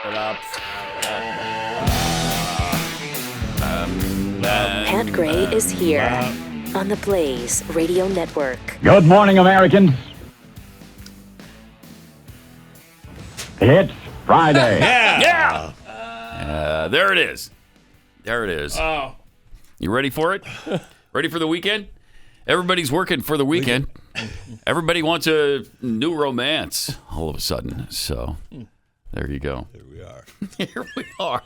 Pat Gray is here on the Blaze Radio Network. Good morning, Americans. It's Friday. Yeah. There it is. There it is. Oh. You ready for it? Ready for the weekend? Everybody's working for the weekend. Everybody wants a new romance all of a sudden. So there you go. Here we are. Here we are.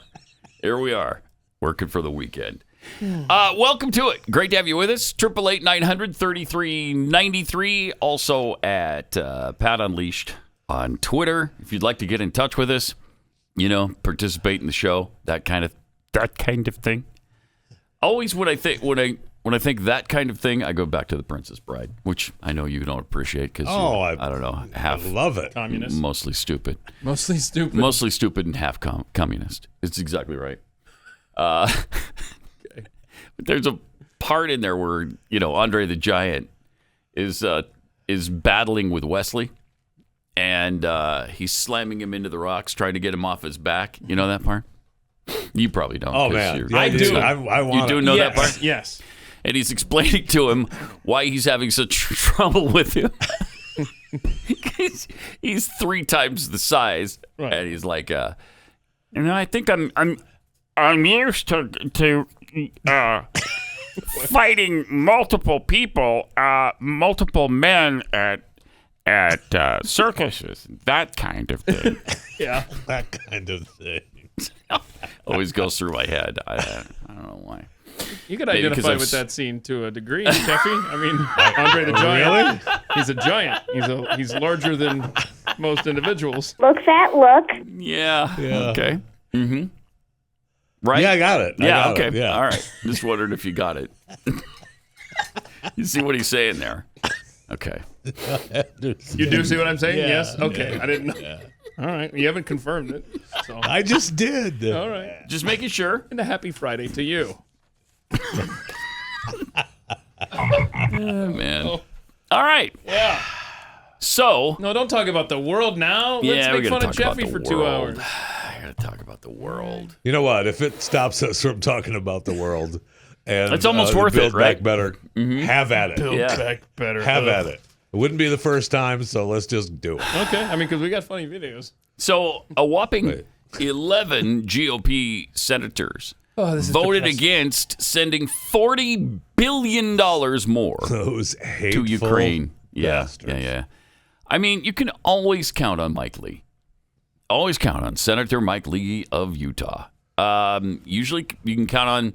Here we are. Working for the weekend. Welcome to it. Great to have you with us. 888-900-3393. Also at Pat Unleashed on Twitter. If you'd like to get in touch with us, participate in the show, that kind of thing. Always when I think that kind of thing, I go back to The Princess Bride, which I know you don't appreciate because I don't know, half I love it. Communist. Mostly stupid. Mostly stupid. Mostly stupid and half communist. It's exactly right. But there's a part in there where Andre the Giant is battling with Wesley, and he's slamming him into the rocks, trying to get him off his back. You know that part? You probably don't. Oh man, I do. I want. You do know that part? Yes. And he's explaining to him why he's having such trouble with him. He's 3 times the size, Right. and he's like, I think I'm used to fighting multiple people, multiple men at circuses, that kind of thing. Yeah. that kind of thing. Always goes through my head. I don't know why. You could Maybe identify 'cause with that scene to a degree, Jeffy. I mean, Andre the Giant. Really? He's a giant. He's larger than most individuals. Look, fat, look. Yeah. Yeah. Okay. Mm-hmm. Right? Yeah, I got it. Okay. Yeah. All right. Just wondered if you got it. You see what he's saying there? Okay. You do see what I'm saying? Yeah. Yes? Okay. Yeah. I didn't know. Yeah. All right. You haven't confirmed it. So. I just did. All right. Just making sure. And a happy Friday to you. Oh, man. All right. Yeah. So. No, don't talk about the world now. Let's make fun of Jeffy for 2 hours. I got to talk about the world. You know what? If it stops us from talking about the world, and it's almost worth Build it, right? Back Better. Have at it. Build back better. Have at it. It wouldn't be the first time, so let's just do it. Okay. I mean, because we got funny videos. So a whopping 11 GOP senators voted against sending $40 billion more Those hateful to Ukraine. bastards. Yeah. I mean, you can always count on Mike Lee. Always count on Senator Mike Lee of Utah. Usually you can count on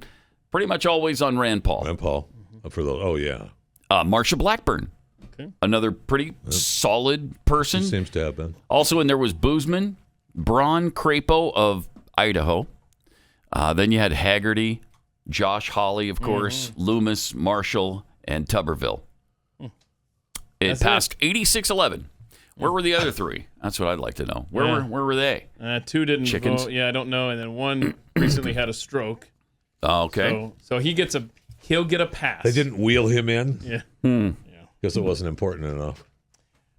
pretty much always on Rand Paul. And Paul, for those. Oh yeah, Marsha Blackburn. Okay. Another pretty solid person. he seems to have been. Also in there was Boozman, Braun Crapo of Idaho. Then you had Haggerty, Josh Hawley, of course, Loomis, Marshall, and Tuberville. It passed 86-11. Where were the other 3? That's what I'd like to know. Where were they? 2 didn't Chickens? vote. Yeah, I don't know. And then 1 recently had a stroke. Okay. So he'll get a pass. They didn't wheel him in Yeah. because it wasn't important enough.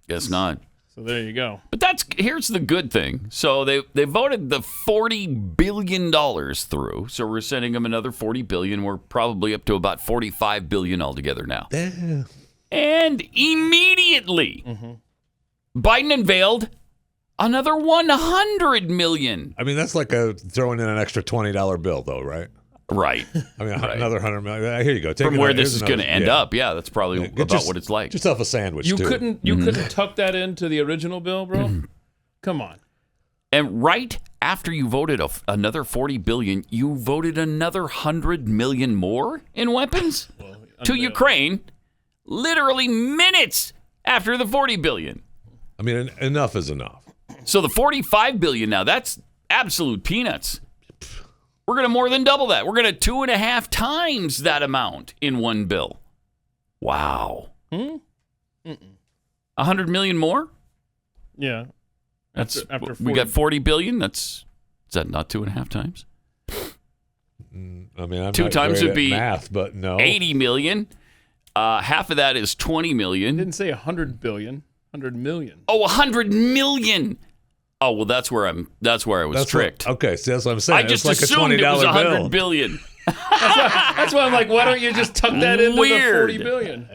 Guess not. So there you go. But here's the good thing. So they voted the $40 billion through. So we're sending them another $40 billion. We're probably up to about $45 billion altogether now. And immediately, Biden unveiled another $100 million. I mean, that's like throwing in an extra $20 bill, though, right? Right. I mean, another $100 million. Here you go. Take From where this is going to end up. Yeah, that's probably about what it's like. Just off a sandwich, You too. couldn't tuck that into the original bill, bro? Come on. And right after you voted another $40 billion, you voted another $100 million more in weapons to Ukraine, literally minutes after the $40 billion. I mean, enough is enough. So the $45 billion now, that's absolute peanuts. We're going to more than double that. We're going to 2.5 times that amount in one bill. Wow. $100 million more? Yeah. That's After we 40. got $40 billion. Is that not 2.5 times? I mean, I'm 2 not times great would at be math, but no. $80 million. Half of that is $20 million. Didn't say 100 billion. 100 million. Oh, $100 million. Oh well, that's where I was tricked. Okay, so that's what I'm saying. I just it's like assumed a $20 it was $100 bill. billion. That's why I'm like, why don't you just tuck that into Weird. the $40 billion?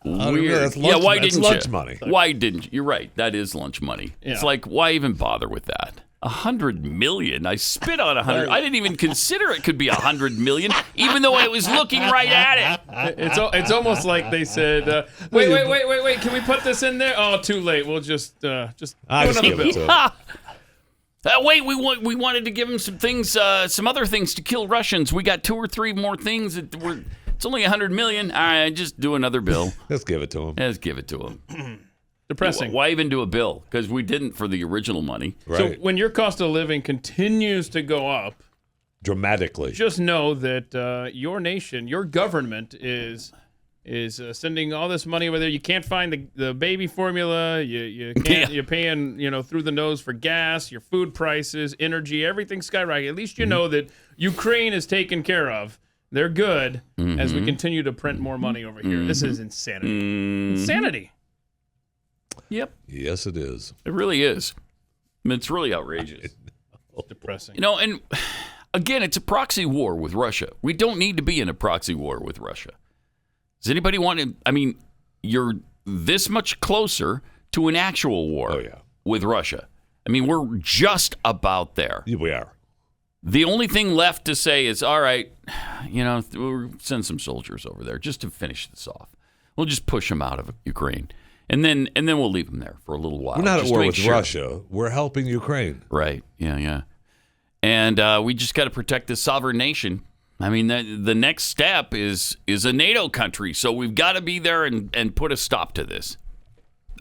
Weird. That's lunch, Why that's didn't lunch you? money. Why didn't you? You're right. That is lunch money. Yeah. It's like, why even bother with that? $100 million. I spit on 100. I didn't even consider it could be $100 million, even though I was looking right at it. It's almost like they said, wait. Can we put this in there? Oh, too late. We'll just do another give it bill. to him. Wait, we wanted to give him some things, some other things to kill Russians. We got 2 or 3 more things that were. It's only $100 million. All right, just do another bill. Let's give it to him. Let's give it to him. Depressing. Why even do a bill? Because we didn't for the original money. Right. So when your cost of living continues to go up, Dramatically. just know that your nation, your government is sending all this money over there. You can't find the baby formula. You can't. Yeah. You're paying through the nose for gas, your food prices, energy, everything skyrocketing. At least you know that Ukraine is taken care of. They're good as we continue to print more money over here. This is insanity. Insanity. Yep, Yes, it is. it really is. I mean, it's really outrageous. Depressing. And again, it's a proxy war with Russia. We don't need to be in a proxy war with Russia. Does anybody want to? I mean, you're this much closer to an actual war with Russia. I mean, we're just about there. Yeah, we are. The only thing left to say is, all right, we'll send some soldiers over there just to finish this off. We'll just push them out of Ukraine, and then we'll leave them there for a little while. We're not just at war to make with sure. Russia. We're helping Ukraine. Right? Yeah. And we just got to protect this sovereign nation. I mean, the next step is a NATO country, so we've got to be there and put a stop to this.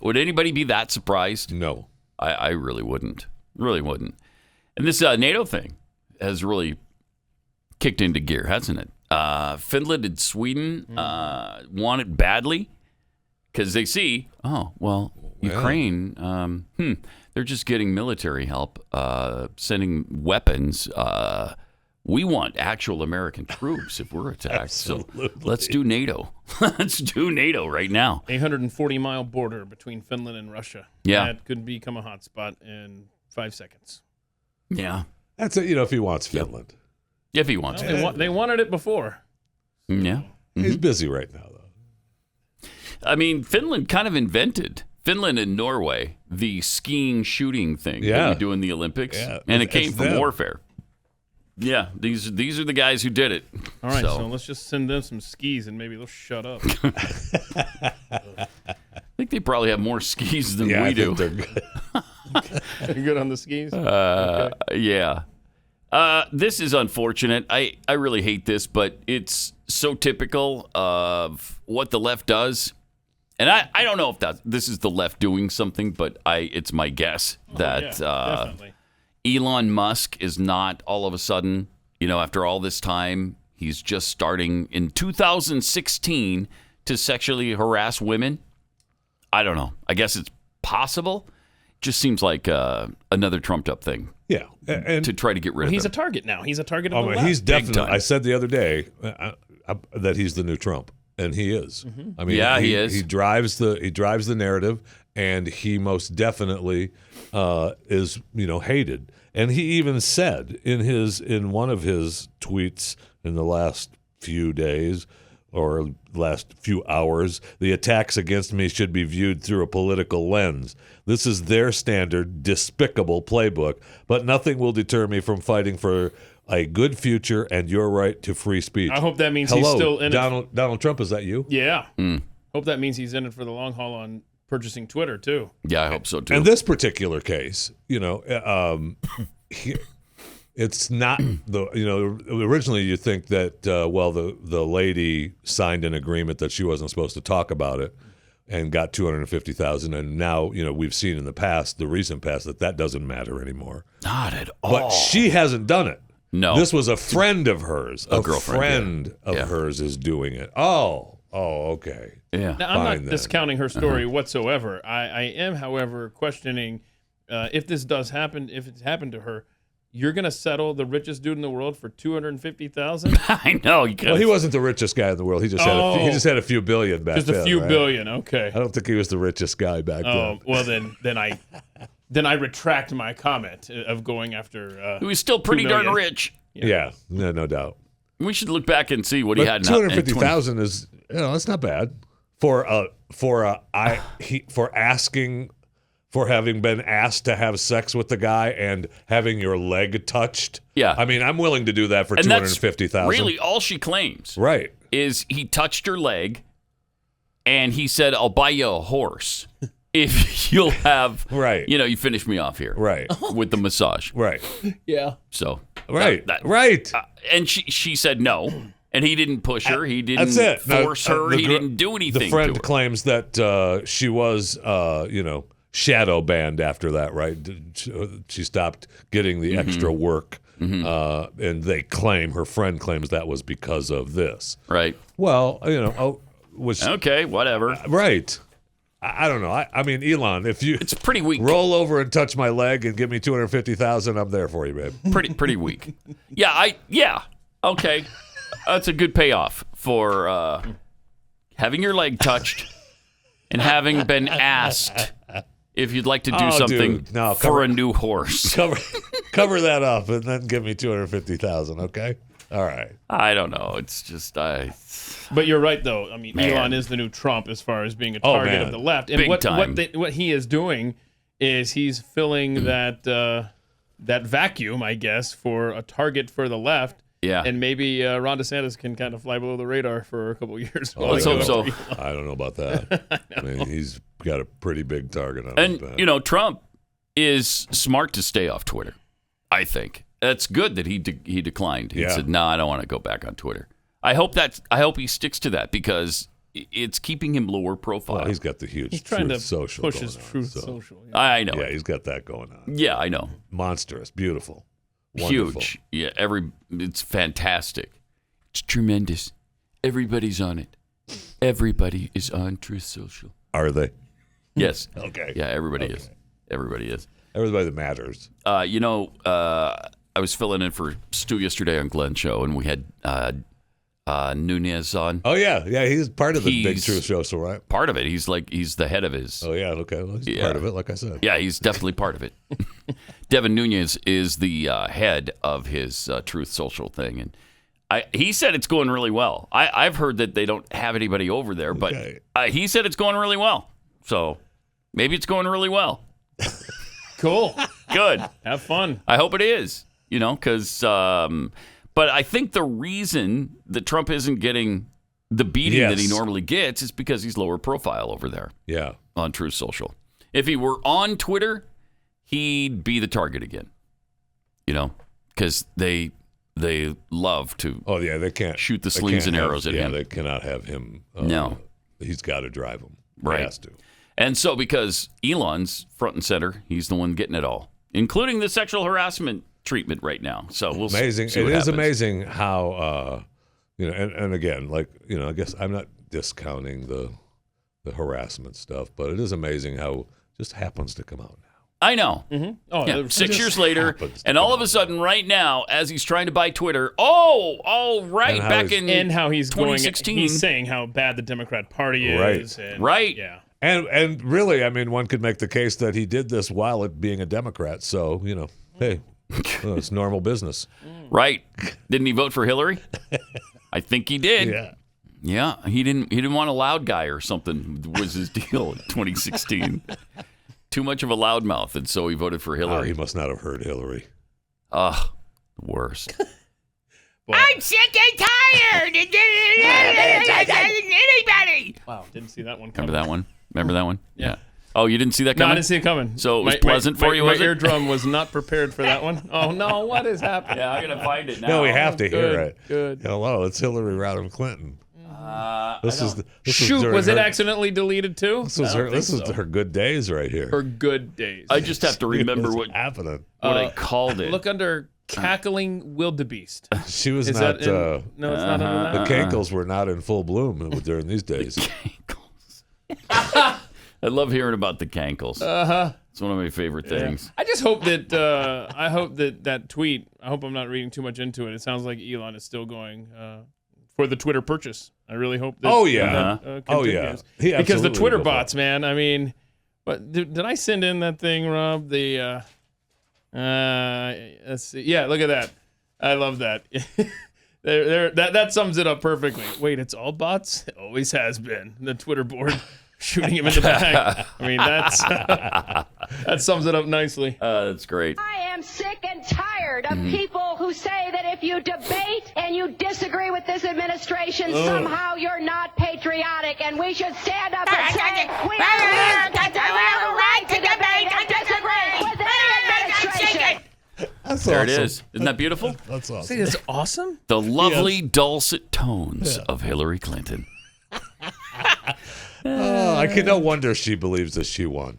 Would anybody be that surprised? No. I really wouldn't. Really wouldn't. And this NATO thing has really kicked into gear, hasn't it? Finland and Sweden want it badly because they see, Ukraine, they're just getting military help, sending weapons. We want actual American troops if we're attacked. So let's do NATO. Let's do NATO right now. 840-mile border between Finland and Russia. Yeah. That could become a hotspot in 5 seconds. Yeah. That's it. If he wants Finland. If he wants to. They wanted it before. Yeah. He's busy right now, though. I mean, Finland kind of invented, Finland and Norway, the skiing shooting thing that we do in the Olympics. Yeah. And it came It's from them. warfare. Yeah, these are the guys who did it. All right, so let's just send them some skis and maybe they'll shut up. I think they probably have more skis than we I do. think they're good. You're good on the skis? Yeah. This is unfortunate. I really hate this, but it's so typical of what the left does. And I don't know if this is the left doing something, but it's my guess that definitely. Elon Musk is not all of a sudden, after all this time, he's just starting in 2016 to sexually harass women. I don't know. I guess it's possible. Just seems like another trumped up thing. Yeah. And to try to get rid of He's him. a target now. He's a target of the left. he's definitely, time. I said the other day that he's the new Trump. And he is. I mean, Yeah, he is. He drives the narrative, and he most definitely is hated. And he even said in one of his tweets in the last few days or last few hours, the attacks against me should be viewed through a political lens. This is their standard despicable playbook, but nothing will deter me from fighting for a good future and your right to free speech. I hope that means he's still in it. Donald Trump, is that you? Yeah. Hope that means he's in it for the long haul on purchasing Twitter, too. Yeah, I hope so, too. In this particular case, it's not originally you think that, the lady signed an agreement that she wasn't supposed to talk about it and got $250,000. And now, we've seen in the recent past, that doesn't matter anymore. Not at all. But she hasn't done it. No. This was a friend of hers. A girlfriend, friend of hers is doing it. Oh, okay. Yeah. Now, I'm Fine, not then. discounting her story whatsoever. I am, however, questioning if this does happen, if it's happened to her, you're going to settle the richest dude in the world for $250,000? I know. Well, he wasn't the richest guy in the world. He just had a few billion back Just then. a few right? billion, okay. I don't think he was the richest guy back then. Oh, well, then I then I retract my comment of going after. He was still pretty 2 darn million. rich. Yeah, no doubt. We should look back and see what he had. But 250,000 is, that's not bad for having been asked to have sex with the guy and having your leg touched. Yeah. I mean, I'm willing to do that for and $250,000. Really, all she claims, right, is he touched her leg, and he said, "I'll buy you a horse if you'll have." Right. You finish me off here. Right. With the massage. Right. Yeah. So. Right. Right. And she said no, and he didn't push her. He didn't That's it. force her. He didn't do anything. The friend to her. claims that she was, shadow banned after that. Right. She stopped getting the extra work, and they claim her friend claims that was because of this. Right. Well, was okay. Whatever. Right. I don't know. I mean, Elon, if you it's pretty weak. Roll over and touch my leg and give me $250,000, I'm there for you, babe. Pretty weak. Yeah. Okay. That's a good payoff for having your leg touched and having been asked if you'd like to do something for a new horse. Cover that up and then give me $250,000, okay? All right. I don't know. It's just But you're right, though. I mean, Man. Elon is the new Trump as far as being a target of the left. And Big time. what he is doing is he's filling that vacuum, I guess, for a target for the left. Yeah. And maybe Ron DeSantis can kind of fly below the radar for a couple of years. Let's hope so. I don't know about that. I mean, he's got a pretty big target on his back. And, Trump is smart to stay off Twitter, I think. That's good that he declined. He said, "No, I don't want to go back on Twitter." I hope he sticks to that because it's keeping him lower profile. Well, he's got the huge He's trying Truth to Social push going his on, Truth so. Social. I know. Yeah, he's got that going on. Yeah, I know. Monstrous, beautiful, wonderful. Huge. Yeah, it's fantastic. It's tremendous. Everybody's on it. Everybody is on Truth Social. Are they? Yes. Okay. Yeah, everybody is. Everybody is. Everybody that matters. I was filling in for Stu yesterday on Glenn's show, and we had Nunez on. Oh yeah, he's part of the big Truth Social, right? Part of it. He's the head of his. Oh yeah, okay. Well, he's part of it, like I said. Yeah, he's definitely part of it. Devin Nunez is the head of his Truth Social thing, and he said it's going really well. I've heard that they don't have anybody over there, but he said it's going really well. So maybe it's going really well. Cool. Good. Have fun. I hope it is. Because, but I think the reason that Trump isn't getting the beating that he normally gets is because he's lower profile over there. Yeah. On Truth Social. If he were on Twitter, he'd be the target again. Because they love to. Oh yeah, they can't shoot the slings and arrows at him. Yeah, they cannot have him. No, he's got to drive them. Right. He has to. And so, because Elon's front and center, he's the one getting it all, including the sexual harassment treatment right now. So we'll amazing. see what it is happens. amazing how and again, I guess I'm not discounting the harassment stuff, but it is amazing how it just happens to come out now. I know. Mm-hmm. Oh, yeah. 6 years later, and all of a sudden, right now, as he's trying to buy Twitter, back in how he's 2016, going, he's saying how bad the Democrat Party is. Right. And, yeah. And really, I mean, one could make the case that he did this while it being a Democrat. So hey, it's normal business. Right? Didn't he vote for Hillary? I think he did. Yeah. Yeah. He didn't want a loud guy or something. Was his deal in 2016? Too much of a loudmouth, and so he voted for Hillary. Oh, he must not have heard Hillary. Worst. I'm sick and tired. Anybody? Wow, didn't see that one coming. Remember that one? Yeah. Oh, you didn't see that coming? No, I didn't see it coming. So it was pleasant for you, was it? My eardrum was not prepared for that one. Oh, no, what is happening? Yeah, I'm going to find it now. No, we have to hear it. Good. Hello, it's Hillary Rodham Clinton. Shoot, was it accidentally deleted too? This is her good days right here. Her good days. I just have to remember what happening. What I called it. Look under cackling wildebeest. She was Is not. that no, it's not under that. The cankles were not in full bloom during these days. Cankles. I love hearing about the cankles. It's one of my favorite things. I just hope that that tweet. I hope I'm not reading too much into it. It sounds like Elon is still going for the Twitter purchase. I really hope that. Oh yeah. That, Oh yeah. because the Twitter bots, man. I mean, What did I send in that thing, Rob? The let's see. Yeah, look at that. I love that. That sums it up perfectly. Wait, it's all bots? It always has been. The Twitter board shooting him in the back. I mean, that sums it up nicely. That's great. I am sick and tired of people who say that if you debate and you disagree with this administration, somehow you're not patriotic, and we should stand up and say we have a right to debate and disagree with this administration. That's There awesome. it is. Isn't that beautiful? That's awesome. See, that's awesome. The lovely dulcet tones of Hillary Clinton. I can no wonder she believes that she won.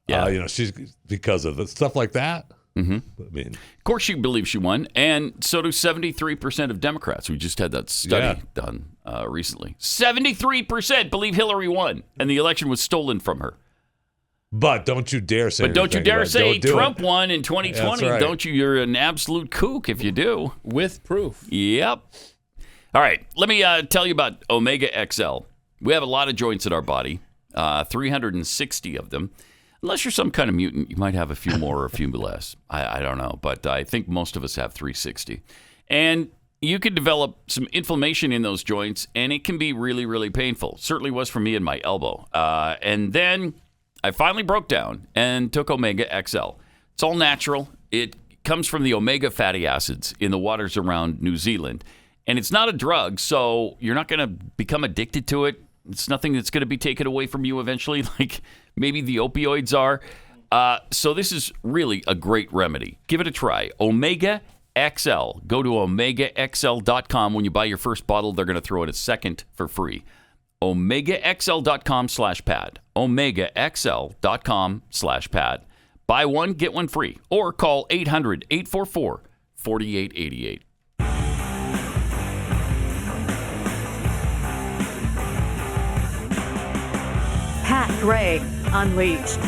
Yeah. She's because of stuff like that. Mm-hmm. I mean, Of course, she believes she won, and so do 73% of Democrats. We just had that study done recently. 73% believe Hillary won, and the election was stolen from her. but don't you dare say. But don't you anything dare about it. say Don't do Trump it. won in 2020. That's right. Don't you? You're an absolute kook if you do. With proof. Yep. All right. Let me tell you about Omega XL. We have a lot of joints in our body, 360 of them. Unless you're some kind of mutant, you might have a few more or a few less. I don't know. But I think most of us have 360. And you could develop some inflammation in those joints, and it can be really, really painful. Certainly was for me in my elbow. And then I finally broke down and took Omega XL. It's all natural. It comes from the omega fatty acids in the waters around New Zealand. And it's not a drug, so you're not going to become addicted to it. It's nothing that's going to be taken away from you eventually, like maybe the opioids are. So this is really a great remedy. Give it a try. Omega XL. Go to OmegaXL.com. When you buy your first bottle, they're going to throw in a second for free. OmegaXL.com/pad. OmegaXL.com/pad. Buy one, get one free. Or call 800-844-4888. Pat Gray Unleashed.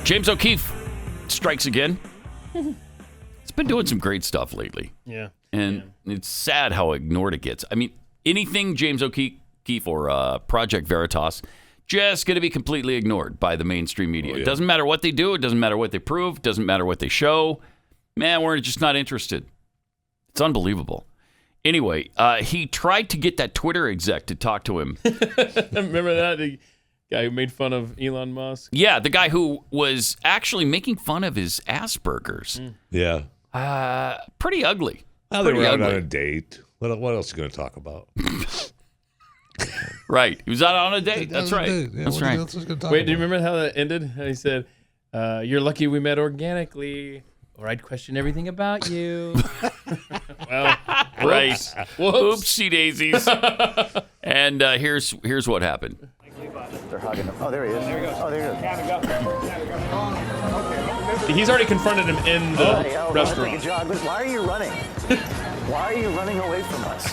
James O'Keefe strikes again. It's been doing some great stuff lately. Yeah. And it's sad how ignored it gets. I mean, anything James O'Keefe or Project Veritas, just going to be completely ignored by the mainstream media. It doesn't matter what they do. It doesn't matter what they prove. It doesn't matter what they show. Man, we're just not interested. It's unbelievable. Anyway, he tried to get that Twitter exec to talk to him. Remember that? The guy who made fun of Elon Musk? Yeah, the guy who was actually making fun of his Asperger's. Yeah. Pretty ugly. Well, they Pretty were out on ugly. a date. What else are you going to talk about? Right. He was out on a date. That's right. Yeah, That's what right. else is going to talk Wait, do you about? remember how that ended? He said, "You're lucky we met organically, or I'd question everything about you." Well, Right. whoops. Oopsie daisies. And here's what happened. They're hugging him. Oh, there he is. There he goes. Oh, there he is. He's already confronted him in the Hey, I'll take a restaurant. jog. But why are you running? Why are you running away from us?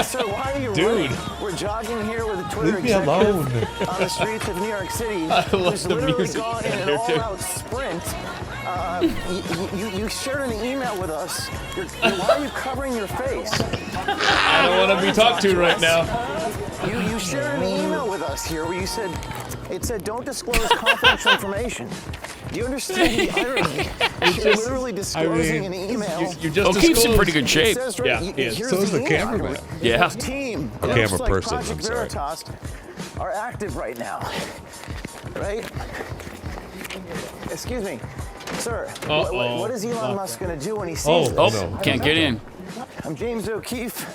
Sir, why are you running? We're jogging here with a Twitter Leave me executive alone. on the streets of New York City love who's the literally music gone in in an there, too. all-out sprint. You shared an email with us. Why are you covering your face? I don't want to be talked to right now. You shared an email with us here where you said, it said, don't disclose confidential information. Do you understand the irony? You're literally disclosing an email. You just O'Keefe's in disclosed- pretty good shape. It says right, Yeah, he is. here's So is the email. cameraman. Yeah. Team. A It camera looks like person, Project I'm sorry. Veritas are active right now. Right? Excuse me. Sir, what is Elon Musk going to do when he sees Oh, this? no. Can't get in. I'm James O'Keefe.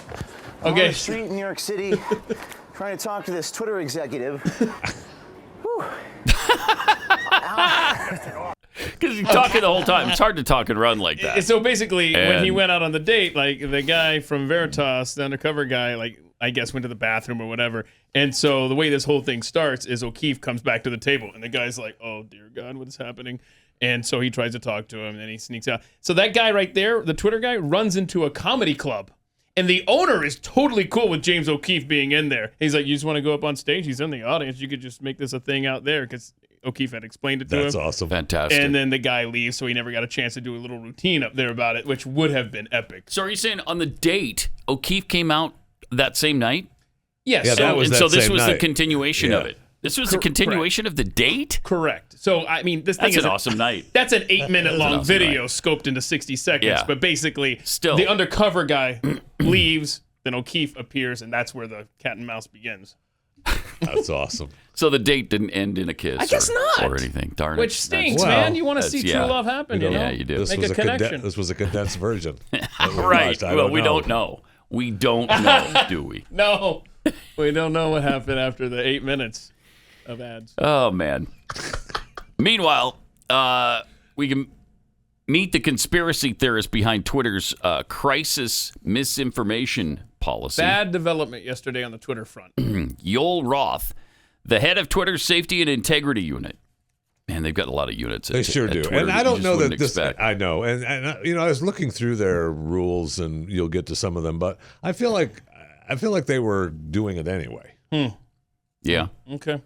On Okay. the street in New York City, trying to talk to this Twitter executive. Whew. Because he's talking the whole time. It's hard to talk and run like that. So basically, when he And- went out on the date, like the guy from Veritas, the undercover guy, like I guess went to the bathroom or whatever. And so the way this whole thing starts is O'Keefe comes back to the table, and the guy's like, "Oh dear God, what is happening?" And so he tries to talk to him, and then he sneaks out. So that guy right there, the Twitter guy, runs into a comedy club. And the owner is totally cool with James O'Keefe being in there. He's like, "You just want to go up on stage? He's in the audience. You could just make this a thing out there," because O'Keefe had explained it to That's him. awesome. Fantastic. And then the guy leaves, so he never got a chance to do a little routine up there about it, which would have been epic. So are you saying on the date, O'Keefe came out that same night? Yes. Yeah, so, that was and that so this same was the night. continuation Yeah. of it. This was a continuation of the date? Correct. So, I mean, this thing That's is an awesome night. That's an 8-minute long awesome video scoped into 60 seconds. Yeah. But basically, Still. the undercover guy leaves, then O'Keefe appears, and that's where the cat and mouse begins. That's awesome. So the date didn't end in a kiss. I guess not. Or anything. Darn it. Which stinks, Well, man. You want to see true love happen, you know? Yeah, you do. This Make was a connection. this was a condensed version. Right. Well, we don't know. We don't know, do we? No, we don't know what happened after the 8 minutes of ads. Oh, man. Meanwhile, we can meet the conspiracy theorist behind Twitter's crisis misinformation policy. Bad development yesterday on the Twitter front. Yoel Roth, the head of Twitter's safety and integrity unit. Man, they've got a lot of units. They sure do. Twitter And I you don't just know that wouldn't this. expect. I know, and I was looking through their rules, and you'll get to some of them, but I feel like they were doing it anyway. Yeah. Okay.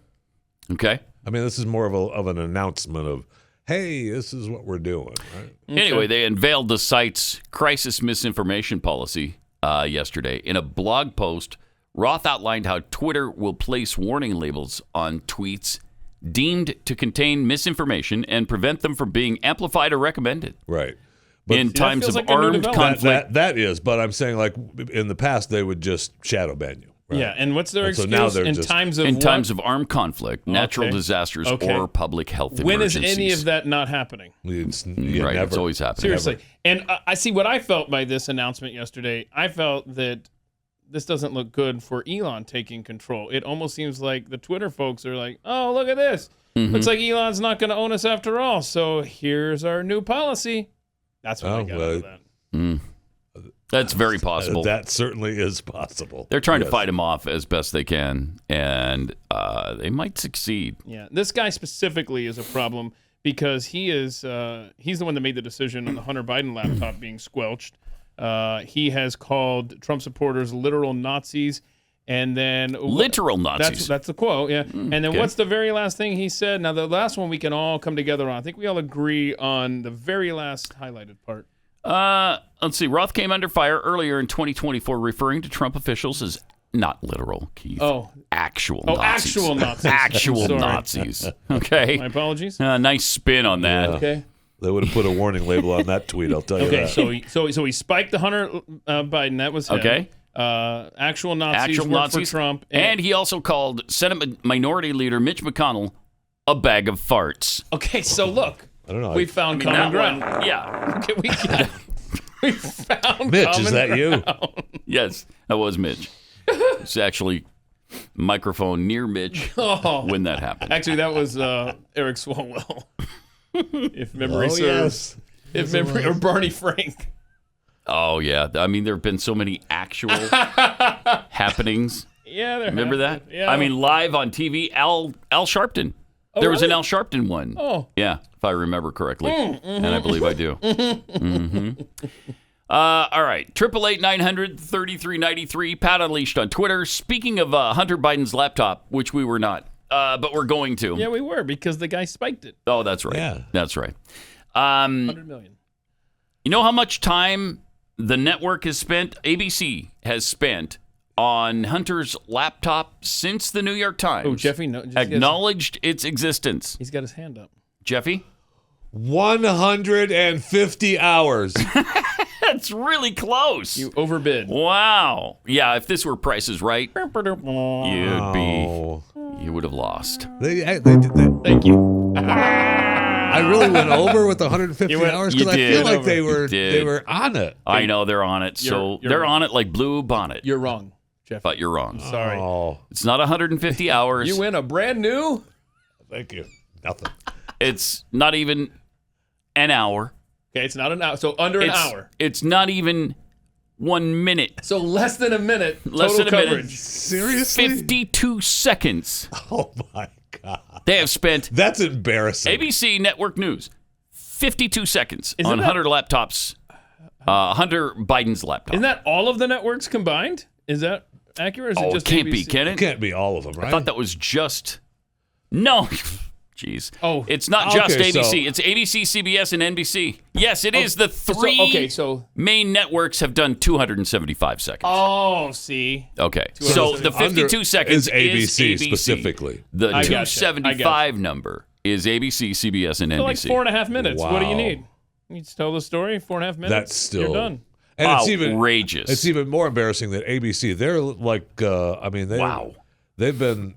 Okay. I mean, this is more of an announcement of, hey, this is what we're doing, right? Anyway, they unveiled the site's crisis misinformation policy yesterday. In a blog post, Roth outlined how Twitter will place warning labels on tweets deemed to contain misinformation and prevent them from being amplified or recommended. Right. In times of armed conflict. That is, but I'm saying, like, in the past, they would just shadow ban you. Right? Yeah, and what's their excuse? So now they're in just, times of In what? times of armed conflict, natural disasters, or public health When is emergencies. any of that not happening? Right, never. it's always happening. Seriously. And I see what I felt by this announcement yesterday. I felt that this doesn't look good for Elon taking control. It almost seems like the Twitter folks are like, oh, look at this. Looks like Elon's not going to own us after all. So here's our new policy. That's what I got out of that. That's very possible. That certainly is possible. They're trying to fight him off as best they can, and they might succeed. Yeah, this guy specifically is a problem because he's the one that made the decision on the Hunter Biden laptop being squelched. He has called Trump supporters literal Nazis, and then literal Nazis. That's the quote, yeah. And then okay. What's the very last thing he said? Now the last one we can all come together on. I think we all agree on the very last highlighted part. Let's see. Roth came under fire earlier in 2024, referring to Trump officials as not literal, Keith. Actual Nazis. Actual Nazis. Actual Nazis. Okay. My apologies. Nice spin on that. Yeah. Okay. They would have put a warning label on that tweet. I'll tell you that. Okay. So he spiked the Hunter Biden. That was him. Okay. Actual Nazis work for Trump. And he also called Senate Minority Leader Mitch McConnell a bag of farts. Okay. So look. I don't know. We found common ground. Yeah. Okay, we found Mitch, common is that ground. you? Yes, that was Mitch. It's actually microphone near Mitch when that happened. Actually, that was Eric Swalwell. If memory serves. Yes. Or Barney Frank. Oh, yeah. I mean, there have been so many actual happenings. Yeah, there Remember that? Yeah. I mean, live on TV, Al Sharpton. There was an Al Sharpton one. Oh. Yeah, if I remember correctly. And I believe I do. All right. 888-900-3393. Pat Unleashed on Twitter. Speaking of Hunter Biden's laptop, which we were not, but we're going to. Yeah, we were because the guy spiked it. Oh, that's right. Yeah. That's right. 100 million. You know how much time the network has spent, ABC has spent, on Hunter's laptop since the New York Times Oh, Jeffy acknowledged its existence? He's got his hand up. Jeffy? 150 hours. That's really close. You overbid. Wow. Yeah, if this were Price is Right, you would have lost. Thank you. I really went over with the 150 hours because I feel like they were on it. I know they're on it. You're They're wrong. on it like Blue Bonnet. You're wrong, Jeff. But you're wrong. Sorry. Oh, It's not 150 hours. You win a brand new. thank you. Nothing. It's not even an hour. Okay, it's not an hour. So under an hour. It's not even 1 minute. So less than a minute. Less total than a minute. coverage. Seriously? 52 seconds. Oh my God. They have spent That's embarrassing. ABC Network News 52 seconds Isn't on that- Hunter laptops. Hunter Biden's laptop. Isn't that all of the networks combined? Is that accurate? Or is it it just can't ABC? be, can It it? can't be all of them, right? I thought that was just. No. Jeez. Oh, it's not just okay, ABC. so- It's ABC, CBS, and NBC. Yes, it is. The three main networks have done 275 seconds. Oh, see. Okay. So the 52 seconds is ABC, is ABC. specifically. The I gotcha. 275 number is ABC, CBS, and NBC. So like 4.5 minutes. What do you Wow. need? You just tell the story, 4.5 minutes. That's still You're done. And outrageous. It's even more embarrassing that ABC. They're like, Wow. They've been.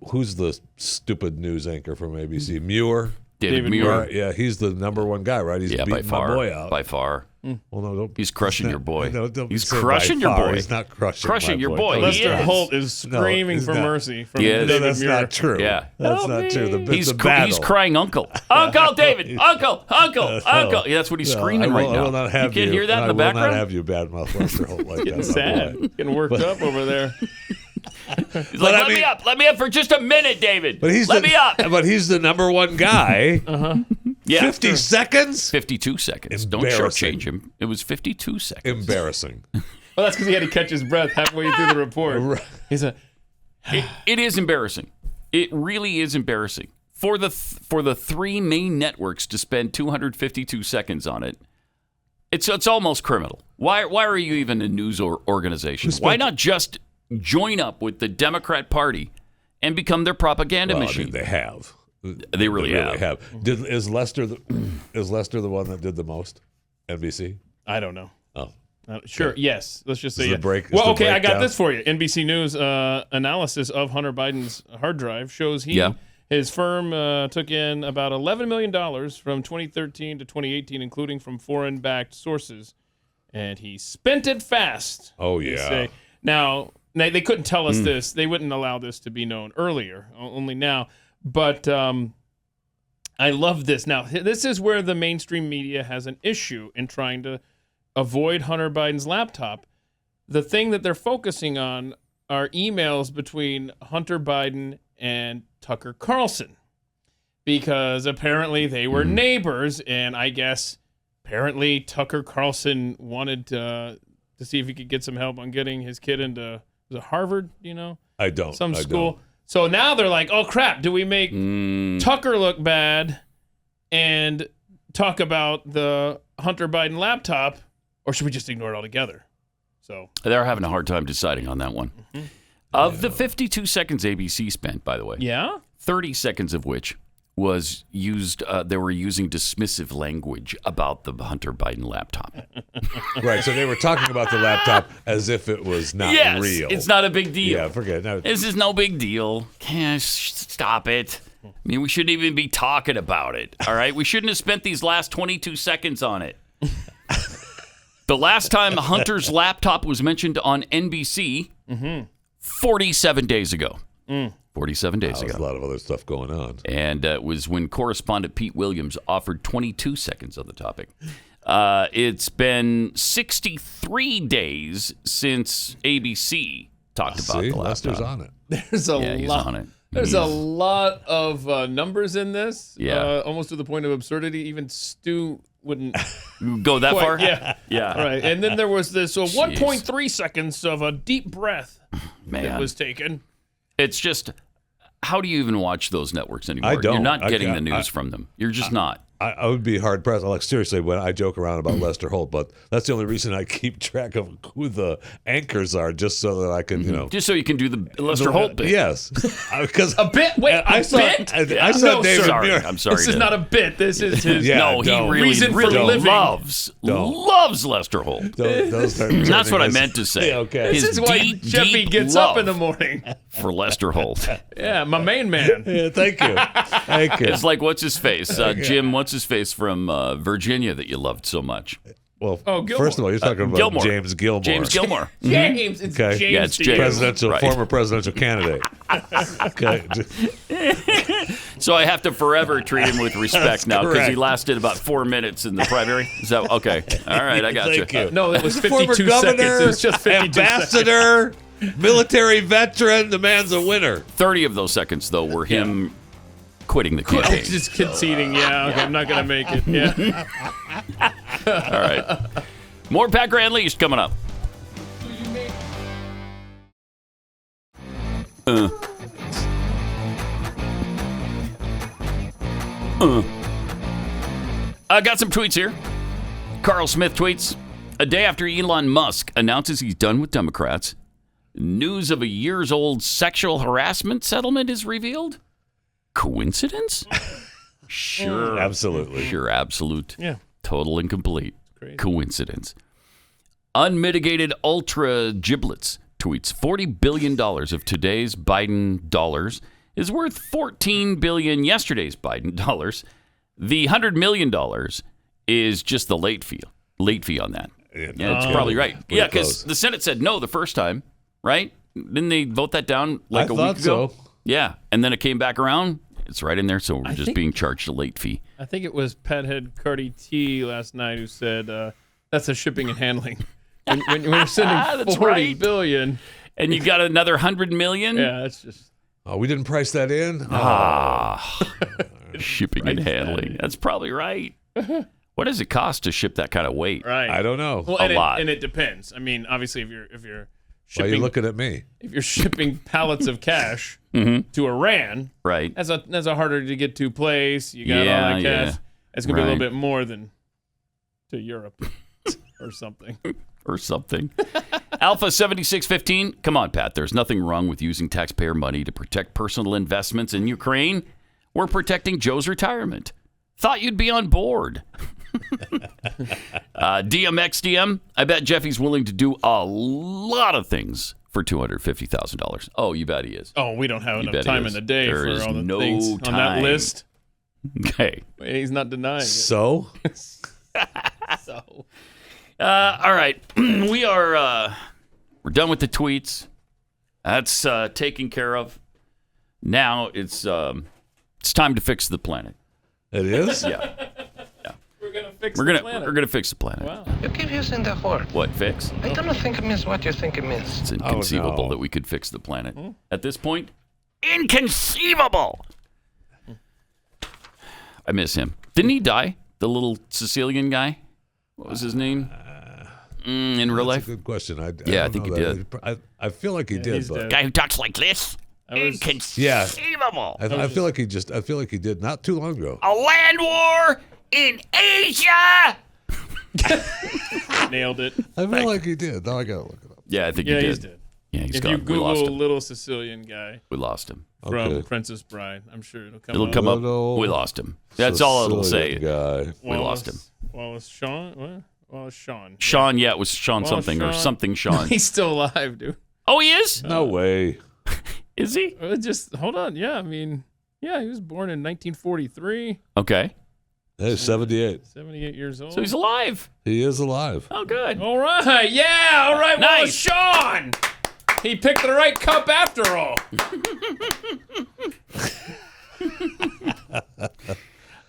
Who's the stupid news anchor from ABC? Muir. David Muir. Right, yeah, he's the number one guy, right? He's Yeah, beating by far. my boy out. By far. Well, no, don't. He's crushing your boy. No, don't He's say crushing by your far. boy. He's not crushing. Crushing my your boy. He Lester is. Holt is screaming he's for not. mercy from Yes. No, David that's Muir. not true. Yeah. That's not true. He's the battle. he's crying, Uncle, Uncle David, Uncle. Yeah, that's what he's screaming right now. I will not have you can't hear that in the I will background. not have you badmouth Lester Holt like that. Getting my sad. boy. Getting worked up over there. He's like, let me up. Let me up for just a minute, David. But he's let me up. But he's the number one guy. Yeah. 50 seconds? 52 seconds. Don't Embarrassing. shortchange him. It was 52 seconds. Embarrassing. Well, that's because he had to catch his breath halfway through the report. He's a. It is embarrassing. It really is embarrassing for the three main networks to spend 252 seconds on it. It's almost criminal. Why are you even a news organization? Why not just join up with the Democrat Party and become their propaganda Well, machine? I mean, they have. They really have. Is Lester the one that did the most? NBC? I don't know. Oh. Sure. Okay. Yes. Let's just say Is yeah. the break- is Well, the okay. I got breakdown? this for you. NBC News analysis of Hunter Biden's hard drive shows his firm took in about $11 million from 2013 to 2018, including from foreign-backed sources, and he spent it fast. Oh they yeah. say. Now they couldn't tell us this. They wouldn't allow this to be known earlier. Only now. But I love this. Now, this is where the mainstream media has an issue in trying to avoid Hunter Biden's laptop. The thing that they're focusing on are emails between Hunter Biden and Tucker Carlson, because apparently they were neighbors, and I guess apparently Tucker Carlson wanted to see if he could get some help on getting his kid into Harvard, I don't. some I school. don't. So now they're like, oh crap, do we make Tucker look bad and talk about the Hunter Biden laptop, or should we just ignore it altogether? So They're having a hard time deciding on that one. Of the 52 seconds ABC spent, by the way, 30 seconds of which was used, they were using dismissive language about the Hunter Biden laptop. Right, so they were talking about the laptop as if it was not real. It's not a big deal. Yeah, forget it. This is no big deal. Stop it. I mean, we shouldn't even be talking about it, all right? We shouldn't have spent these last 22 seconds on it. The last time Hunter's laptop was mentioned on NBC, 47 days ago. 47 days There's ago. a lot of other stuff going on. And it was when correspondent Pete Williams offered 22 seconds of the topic. It's been 63 days since ABC talked about the laptop. Lester's on it. there's a He's lot. on it. There's a lot of numbers in this. Yeah. Almost to the point of absurdity. Even Stu wouldn't Go that quite- far? Yeah. Yeah. Right. And then there was this 1.3 seconds of a deep breath that Man. was taken. It's just, how do you even watch those networks anymore? I don't. You're not I getting the can't. news from them. You're just not. I would be hard pressed. Like seriously, when I joke around about Lester Holt, but that's the only reason I keep track of who the anchors are, just so that I can, Just so you can do the Lester Holt bit. Yes, because A bit? Wait, I a saw. bit? I saw No, David Sorry, Muir. I'm sorry. This is not a bit. This is his. Yeah, No, he don't. really, Reason for really living. loves Lester Holt. Those That's what I meant to say. Yeah, okay. This His is why deep, Jeffy deep gets love up in the morning. for Lester Holt. Yeah, my main man. Yeah, thank you. Thank you. It's like, what's his face? Jim, what's his face from Virginia that you loved so much? Well, Gilmore. first of all, you're talking about Gilmore. James Gilmore. James Gilmore. James. It's Okay. James. Yeah, it's to James. you. Presidential, Right. former presidential candidate. Okay. So I have to forever treat him with respect now because he correct. lasted about 4 minutes in the primary. Is that okay? All right, I got Thank you. No, it was Former 52 governor, seconds. It was just 52 seconds. ambassador, military veteran. The man's a winner. 30 of those seconds, though, were him quitting the Oh, campaign. just conceding. Yeah, okay, I'm not going to make it. Yeah. All right. More Packer Unleashed coming up. I got some tweets here. Carl Smith tweets, a day after Elon Musk announces he's done with Democrats, news of a years-old sexual harassment settlement is revealed. Coincidence? Sure. Absolutely. Sure, absolute. Yeah. Total and complete Crazy. coincidence. Unmitigated Ultra Giblets tweets, $40 billion of today's Biden dollars is worth $14 billion yesterday's Biden dollars. The $100 million is just the late fee on that. Yeah, that's probably right. Yeah, because the Senate said no the first time, right? Didn't they vote that down like a week ago? So. Yeah, and then it came back around. It's right in there, so we're just being charged a late fee. I think it was Pethead Cardi T last night who said that's a shipping and handling. When we're sending $40 billion. And you got another $100 million? Yeah, that's just... Oh, we didn't price that in? Shipping and handling. That's probably right. What does it cost to ship that kind of weight? Right. I don't know. Well, A lot. And it depends. I mean, obviously, if you're Why shipping... are you looking at me? If you're shipping pallets of cash to Iran, Right. that's a harder to get to place. You got all that cash. It's going to be a little bit more than to Europe or something. Or something. Alpha 7615. Come on, Pat. There's nothing wrong with using taxpayer money to protect personal investments in Ukraine. We're protecting Joe's retirement. Thought you'd be on board. DMXDM. I bet Jeffy's willing to do a lot of things for $250,000. Oh, you bet he is. Oh, we don't have You enough bet he time is. in the day There for is all the no things on that time. list. Okay. He's not denying it. So? So... All right, we're done with the tweets. That's taken care of. Now it's time to fix the planet. It is? Yeah, We're gonna fix we're the gonna planet. we're gonna fix the planet. Wow. You keep using the word. What fix? I don't think it means what you think it means. It's inconceivable no. that we could fix the planet at this point. Inconceivable. I miss him. Didn't he die? The little Sicilian guy. What was his name? In real life? That's a good question. I think he did. I feel like he did, he's but dead. Guy who talks like this. Inconceivable. I feel like he did not too long ago. A land war in Asia. Nailed it. I feel like he did. Now I gotta look it up. Yeah, I think Yeah, he did. he's dead. Yeah, he's If gone. you We lost Google him. little Sicilian guy We lost him. from Okay. Princess Bride, I'm sure it'll come It'll up. come up. Little We lost him. That's all it'll say. Sicilian guy. We lost him. Wallace Shawn? What? Wallace Shawn. Sean, yeah, it was Sean Well, something or Sean- something Sean. He's still alive, dude. Oh, he is? No way. Is he? Just hold on. Yeah, I mean, yeah, he was born in 1943, Okay. Hey, 78. 78 years old. So he's alive. He is alive. Oh, good. All right. Yeah. All right. Wallace Nice. Shawn. He picked the right cup after all.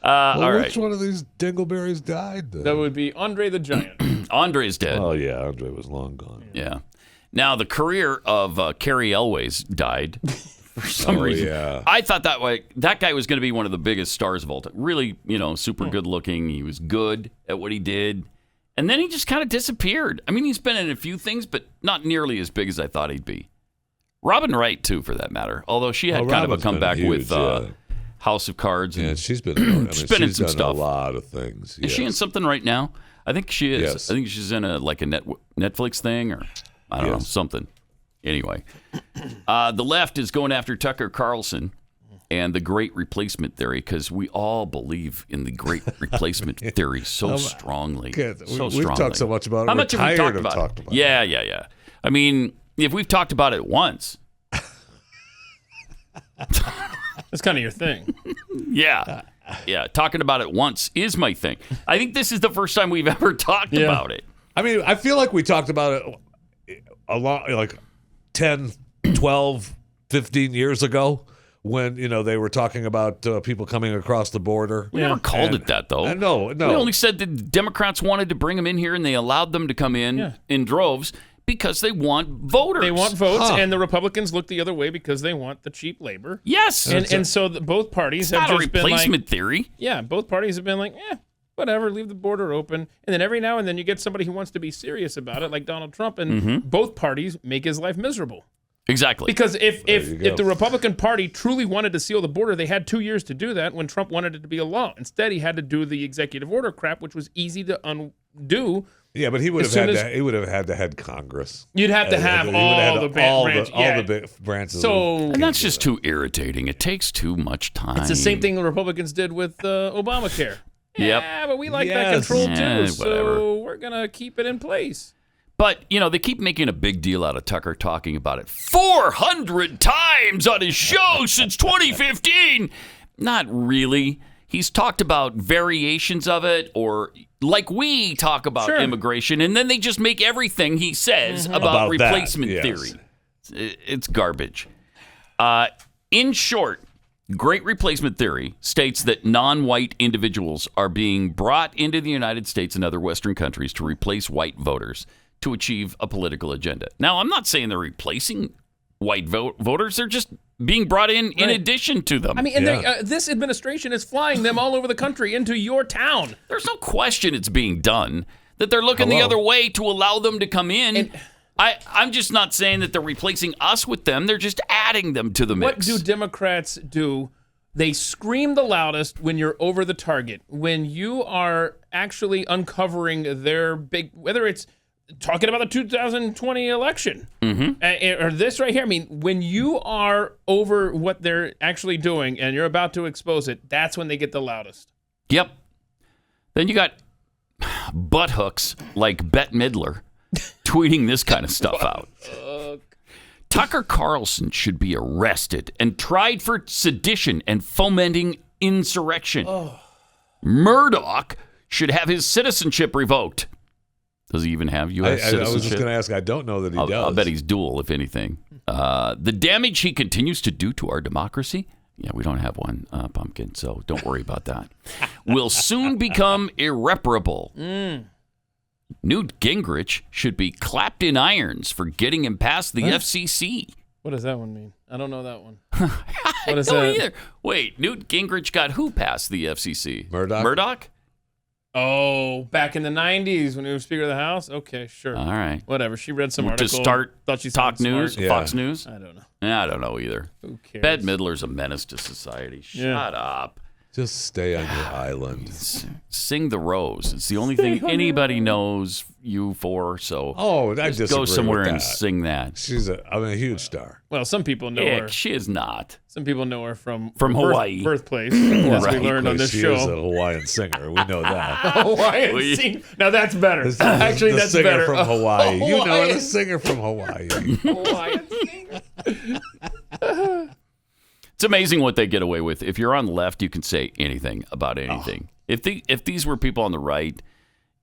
All right. Which one of these dingleberries died then? That would be Andre the Giant. Andre's dead. Oh, yeah. Andre was long gone. Yeah. Now, the career of Carrie Elways died for some reason. Yeah. I thought that guy was going to be one of the biggest stars of all time. Really, super good looking. He was good at what he did. And then he just kind of disappeared. I mean, he's been in a few things, but not nearly as big as I thought he'd be. Robin Wright, too, for that matter. Although she had kind of a Robin's been comeback huge, with yeah. House of Cards. And, Yeah, she's been. I mean, She's been in some done stuff. a lot of things. Is she in something right now? I think she is. Yes. I think she's in a Netflix thing or I don't know, something. Anyway, the left is going after Tucker Carlson and the Great Replacement Theory because we all believe in the Great Replacement Theory so strongly. We've talked so much about it. How We're much have we tired talked of about talking it? about it. Yeah. I mean, if we've talked about it once, That's kind of your thing. yeah, talking about it once is my thing. I think this is the first time we've ever talked about it. I mean, I feel like we talked about it a lot, like 10, 12, 15 years ago when, they were talking about people coming across the border. We never called it that, though. No. We only said that Democrats wanted to bring them in here, and they allowed them to come in droves because they want voters. They want votes, and the Republicans look the other way because they want the cheap labor. Yes. And so both parties have Not a just been replacement like, theory. yeah, both parties have been like, whatever, leave the border open. And then every now and then you get somebody who wants to be serious about it, like Donald Trump, and both parties make his life miserable. Exactly. Because if the Republican Party truly wanted to seal the border, they had 2 years to do that when Trump wanted it to be a law. Instead, he had to do the executive order crap, which was easy to undo. Yeah, but he would have had to head Congress. You'd have to have all the branches. So, and that's just too irritating. It takes too much time. It's the same thing the Republicans did with Obamacare. Yep. Yeah, but we like that control too, so whatever. we're going to keep it in place. But, they keep making a big deal out of Tucker talking about it 400 times on his show since 2015. Not really. He's talked about variations of it, or like we talk about immigration, and then they just make everything he says about replacement theory. It's garbage. In short, Great Replacement Theory states that non-white individuals are being brought into the United States and other Western countries to replace white voters to achieve a political agenda. Now, I'm not saying they're replacing white voters. They're just being brought in addition to them. I mean, and this administration is flying them all over the country into your town. There's no question it's being done, that they're looking the other way to allow them to come in. I'm just not saying that they're replacing us with them. They're just adding them to the mix. What do Democrats do? They scream the loudest when you're over the target. When you are actually uncovering their big, whether it's talking about the 2020 election or this right here. I mean, when you are over what they're actually doing and you're about to expose it, that's when they get the loudest. Yep. Then you got butt hooks like Bette Midler tweeting this kind of stuff out. Tucker Carlson should be arrested and tried for sedition and fomenting insurrection. Murdoch should have his citizenship revoked. Does he even have U.S. citizenship? I was just going to ask. I don't know that he does. I'll bet he's dual, if anything. The damage he continues to do to our democracy, we don't have one, Pumpkin, so don't worry about that, will soon become irreparable. Newt Gingrich should be clapped in irons for getting him past the FCC. What does that one mean? I don't know that one. What is that? Either. Wait, Newt Gingrich got who past the FCC? Murdoch? Oh, back in the 90s when he was Speaker of the House? Okay, sure. All right. Whatever. She read some article. To start thought she Talk News? Smart. Fox News? I don't know. I don't know either. Who cares? Bette Midler's a menace to society. Shut up. Just stay on your island. Sing the Rose. It's the only thing anybody knows you for. So I just go somewhere and sing that. She's a huge star. Well, some people know her. She is not. Some people know her from Hawaii. Birthplace, as we learned on this she show. She is a Hawaiian singer. We know that. Hawaiian singer. Now that's better. Actually, the that's singer better. from Hawaii. You know the singer from Hawaii. Hawaiian singer. It's amazing what they get away with. If you're on the left, you can say anything about anything. If these were people on the right,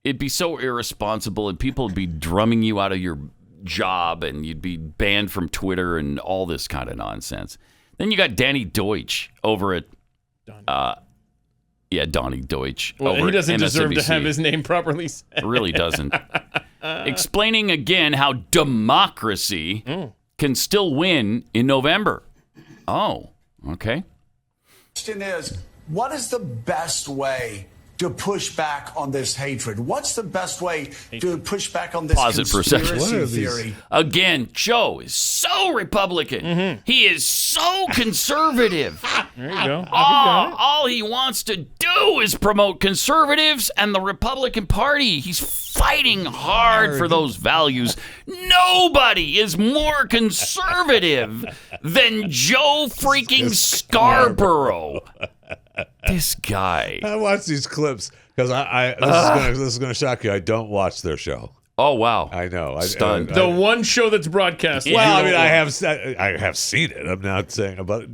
it'd be so irresponsible, and people would be drumming you out of your job, and you'd be banned from Twitter and all this kind of nonsense. Then you got Danny Deutsch over at Donnie Deutsch. Well, over he doesn't at deserve to MSNBC. have his name properly said. Really doesn't. Explaining again how democracy can still win in November. Oh, okay. Question is, what is the best way to push back on this hatred? What's the best way to push back on this conspiracy theory? Again, Joe is so Republican. He is so conservative. There you go. All he wants to do is promote conservatives and the Republican Party. He's fighting hard for those values. Nobody is more conservative than Joe freaking Scarborough. This guy. I watch these clips because this is going to shock you. I don't watch their show. Oh wow! I know. Stunned. The one show that's broadcast. Well, I mean, I have seen it. I'm not saying, but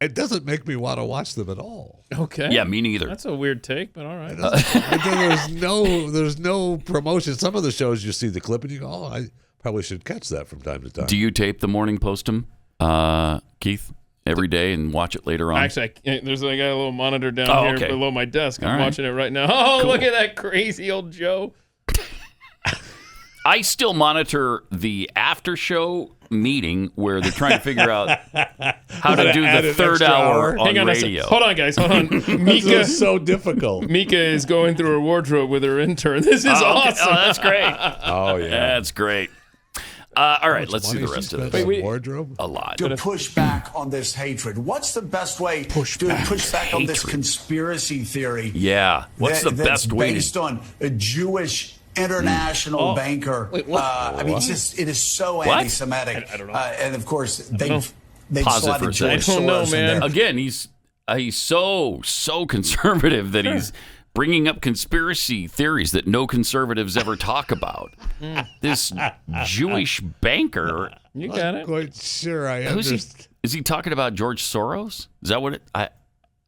it doesn't make me want to watch them at all. Okay. Yeah, me neither. That's a weird take, but all right. There's no promotion. Some of the shows you see the clip and you go, I probably should catch that from time to time. Do you tape the Morning Postum, Keith? Every day and watch it later on? Actually, I got a little monitor down here below my desk. I'm watching it right now. Oh, cool. Look at that crazy old Joe. I still monitor the after show meeting where they're trying to figure out how to do the third hour on Hang on radio. Hold on, guys. Hold on. Mika is so difficult. Mika is going through her wardrobe with her intern. This is awesome. Oh, that's great. Oh, yeah. That's great. All right, let's see the rest of this. Wardrobe? A lot. To push back on this hatred. What's the best way to push back on this conspiracy theory? Yeah. What's the best way? Based on a Jewish international banker. Wait, what? I mean, it is so anti-Semitic. I don't know. And of course, they've Pause it slotted for a second. George I don't know, Soros in man. there. Again, he's so conservative that he's bringing up conspiracy theories that no conservatives ever talk about. This Jewish banker. You got it. Quite sure I Who's understand. is he talking about George Soros? Is that what it? I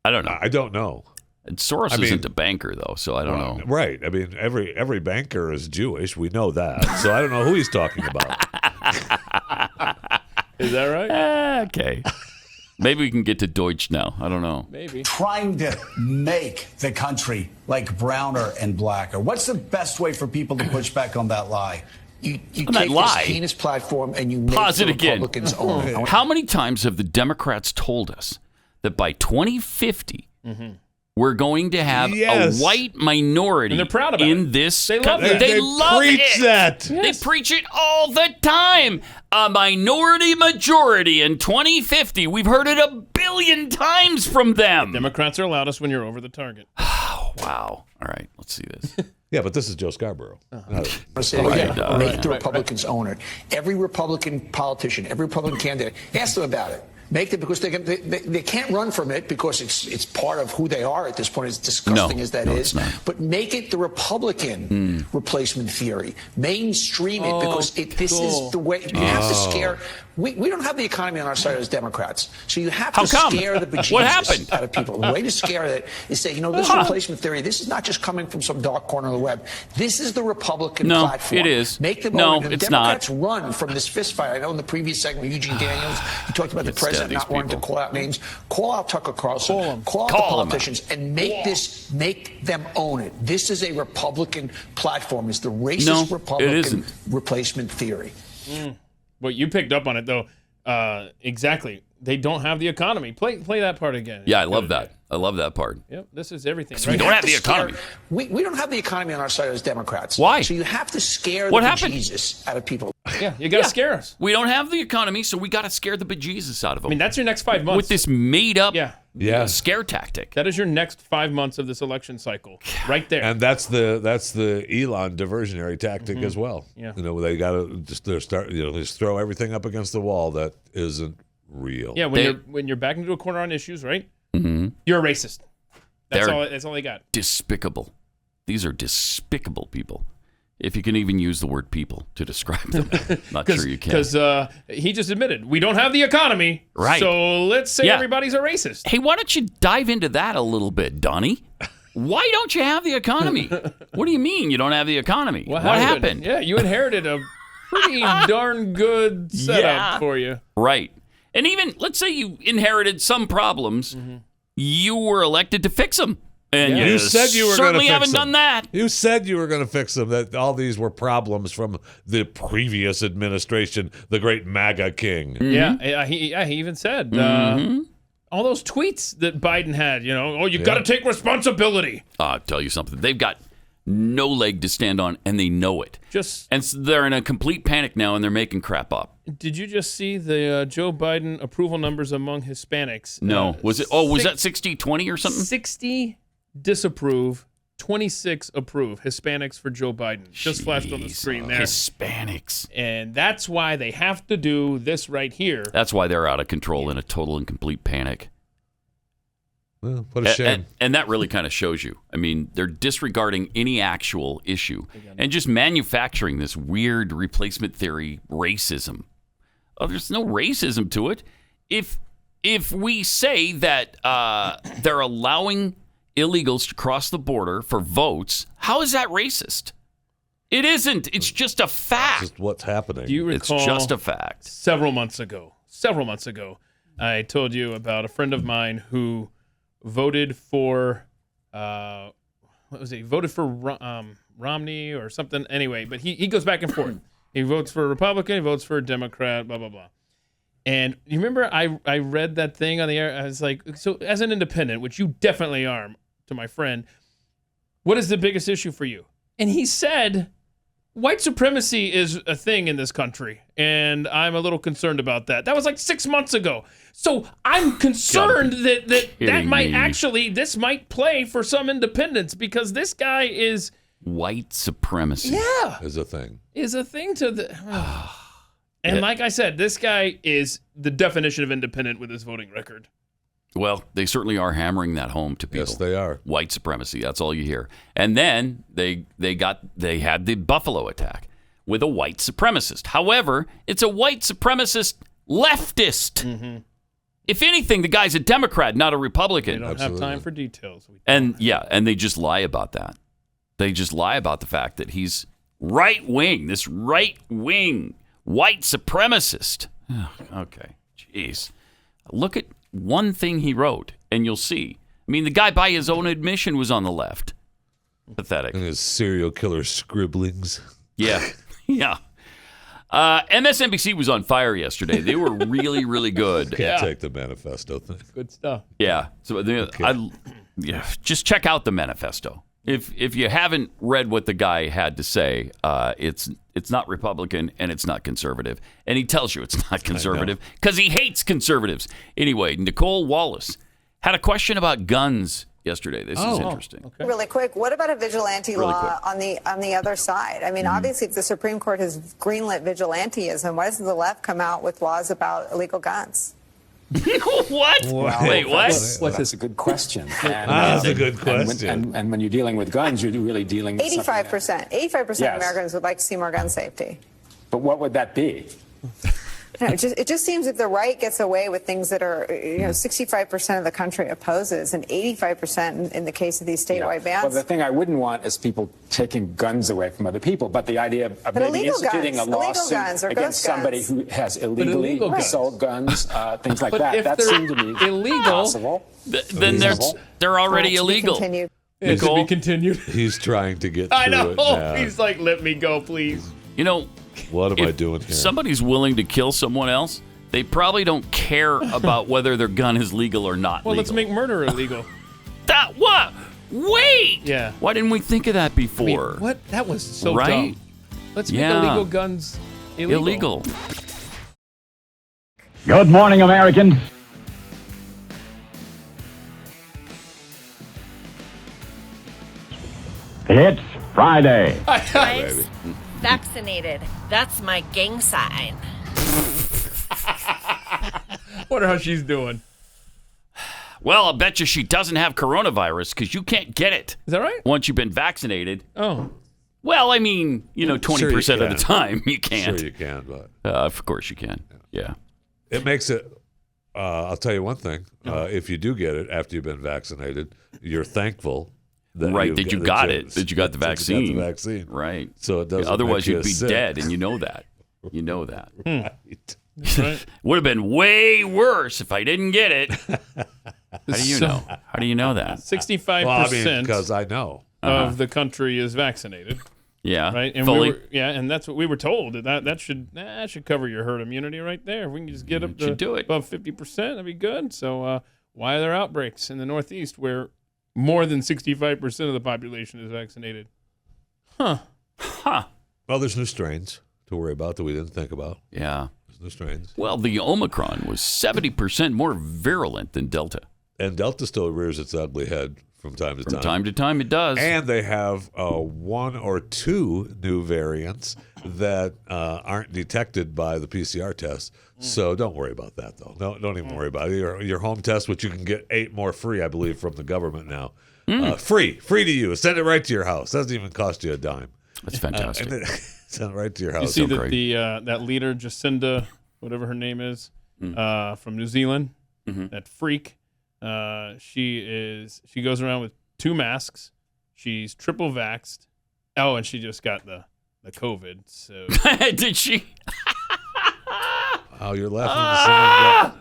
don't know. I don't know. Soros isn't a banker though, so I don't know. Right. I mean, every banker is Jewish. We know that. So I don't know who he's talking about. Is that right? Okay. Maybe we can get to Deutsch now. I don't know. Maybe. Trying to make the country like browner and blacker. What's the best way for people to push back on that lie? You On that take lie. this heinous platform and you make Pause the it again. Republicans own it. How many times have the Democrats told us that by 2050 we're going to have a white minority And they're proud about in it. this They love country? it. They love preach it. that. They preach it all the time. A minority majority in 2050. We've heard it a billion times from them. Democrats are loudest when you're over the target. Wow. All right, let's see this. Yeah, but this is Joe Scarborough. Say it again. Make the Republicans own it. Every Republican politician, every Republican candidate, ask them about it. Make them because they can't run from it because it's part of who they are at this point. As disgusting as that is, it's not. but make it the Republican replacement theory. Mainstream it because this is the way. You have to scare. We don't have the economy on our side as Democrats, so you have to scare the bejesus out of people. The way to scare that is say, this replacement theory. This is not just coming from some dark corner of the web. This is the Republican platform. It is. Make them No, own it. it's Democrats not. run from this fist fight. I know in the previous segment, Eugene Daniels, he talked about the president not wanting to call out names. Call out Tucker Carlson. Call out the politicians and make them own it. This is a Republican platform. It's the racist Republican replacement theory. Well, you picked up on it though. Exactly. They don't have the economy. Play that part again. Yeah, I love that. I love that part. Yep. This is everything. We don't have the economy. We don't have the economy on our side as Democrats. Why? So you have to scare What the happened? bejesus out of people. Yeah, you got to scare us. We don't have the economy, so we got to scare the bejesus out of them. I mean, that's your next 5 months. With this made-up Yeah. scare tactic. That is your next 5 months of this election cycle, right there. And that's the Elon diversionary tactic as well. Yeah. They got to just just throw everything up against the wall that isn't real. Yeah, when you're backed into a corner on issues, right? Mm-hmm. You're a racist. That's all they got. Despicable. These are despicable people. If you can even use the word people to describe them. Not sure you can. Because he just admitted, we don't have the economy. Right. So let's say everybody's a racist. Hey, why don't you dive into that a little bit, Donnie? Why don't you have the economy? What do you mean you don't have the economy? What happened? Yeah, you inherited a pretty darn good setup for you. Right. And even, let's say you inherited some problems, you were elected to fix them. And you said you were certainly gonna fix haven't them. done that. You said you were going to fix them, that all these were problems from the previous administration, the great MAGA king. Yeah, he even said all those tweets that Biden had, you got to take responsibility. I'll tell you something. They've got no leg to stand on, and they know it. And so they're in a complete panic now, and they're making crap up. Did you just see the Joe Biden approval numbers among Hispanics? No. Was that 60-20 or something? 60 disapprove, 26 approve. Hispanics for Joe Biden. Just flashed on the screen there. Hispanics. And that's why they have to do this right here. That's why they're out of control in a total and complete panic. Well, what a shame. And that really kind of shows you. I mean, they're disregarding any actual issue and just manufacturing this weird replacement theory racism. Oh, there's no racism to it. If we say that they're allowing illegals to cross the border for votes, how is that racist? It isn't. It's just a fact. Just what's happening. Do you recall it's just a fact. Several months ago, I told you about a friend of mine who voted for what was he? Voted for Romney or something. Anyway, but he goes back and forth. He votes for a Republican, he votes for a Democrat, blah, blah, blah. And you remember I read that thing on the air? I was like, so as an independent, which you definitely are to my friend, what is the biggest issue for you? And he said White supremacy is a thing in this country, and I'm a little concerned about that. That was like 6 months ago. So I'm concerned that might actually, this might play for some independents because this guy is... White supremacy. Yeah. Is a thing. Is a thing to the... And like I said, this guy is the definition of independent with his voting record. Well, they certainly are hammering that home to people. Yes, they are. White supremacy. That's all you hear. And then they had the Buffalo attack with a white supremacist. However, it's a white supremacist leftist. Mm-hmm. If anything, the guy's a Democrat, not a Republican. They don't have time for details. And they just lie about that. They just lie about the fact that he's right wing. This right wing white supremacist. Oh, okay, jeez. Look at one thing he wrote, and you'll see. I mean, the guy, by his own admission, was on the left. Pathetic. And his serial killer scribblings. Yeah, yeah. MSNBC was on fire yesterday. They were really, really good. Can't take the manifesto thing. Good stuff. Yeah. So just check out the manifesto. If you haven't read what the guy had to say, it's not Republican and it's not conservative. And he tells you it's not conservative because he hates conservatives. Anyway, Nicole Wallace had a question about guns yesterday. This is interesting. Okay. Really quick, what about a vigilante law on the other side? I mean, obviously, if the Supreme Court has greenlit vigilantism, why doesn't the left come out with laws about illegal guns? What? Well, wait, what? That's a good question. That's a good question. And when you're dealing with guns, you're really dealing with 85%. 85% of Americans would like to see more gun safety. But what would that be? No, it just seems that the right gets away with things that are, 65% of the country opposes, and 85% in the case of these statewide bans. Well, the thing I wouldn't want is people taking guns away from other people. But the idea of maybe instituting a lawsuit against somebody who has illegally sold guns, things like that seemed to me illegal. Then they're already illegal. It should be continued. He's trying to get through I know. it now. He's like, let me go, please. What am I doing here? If somebody's willing to kill someone else, they probably don't care about whether their gun is legal or not. Well, let's make murder illegal. What? Wait! Yeah. Why didn't we think of that before? I mean, what? That was so right? dumb. Let's make illegal guns illegal. Good morning, Americans. It's Friday. Guys, vaccinated. That's my gang sign. Wonder how she's doing. Well, I'll bet you she doesn't have coronavirus because you can't get it. Is that right? Once you've been vaccinated. Oh. Well, I mean, 20% of the time you can't. Sure you can, but... of course you can. Yeah. It makes it... I'll tell you one thing. If you do get it after you've been vaccinated, you're thankful that that you got it, that you got the vaccine. That you got the vaccine. Right. So it doesn't otherwise make you'd be sick. dead, and you know that. You know that. Right. Would have been way worse if I didn't get it. How do you know? How do you know that? 65% because I know of the country is vaccinated. Yeah. Right. And fully. and that's what we were told. That should cover your herd immunity right there. If we can just get up to above 50%, that'd be good. So why are there outbreaks in the Northeast where more than 65% of the population is vaccinated? Huh. Well, there's new strains to worry about that we didn't think about. Yeah. There's new strains. Well, the Omicron was 70% more virulent than Delta. And Delta still rears its ugly head from time to time. From time to time, it does. And they have one or two new variants that aren't detected by the PCR test. So don't worry about that, though. No, don't even worry about it. Your home test, which you can get 8 more free, I believe, from the government now. Free to you. Send it right to your house. Doesn't even cost you a dime. That's fantastic. Send it right to your house. You see that that leader, Jacinda, whatever her name is, from New Zealand, that freak. She goes around with 2 masks. She's triple vaxxed. Oh, and she just got the COVID. So did she? Oh, you're laughing.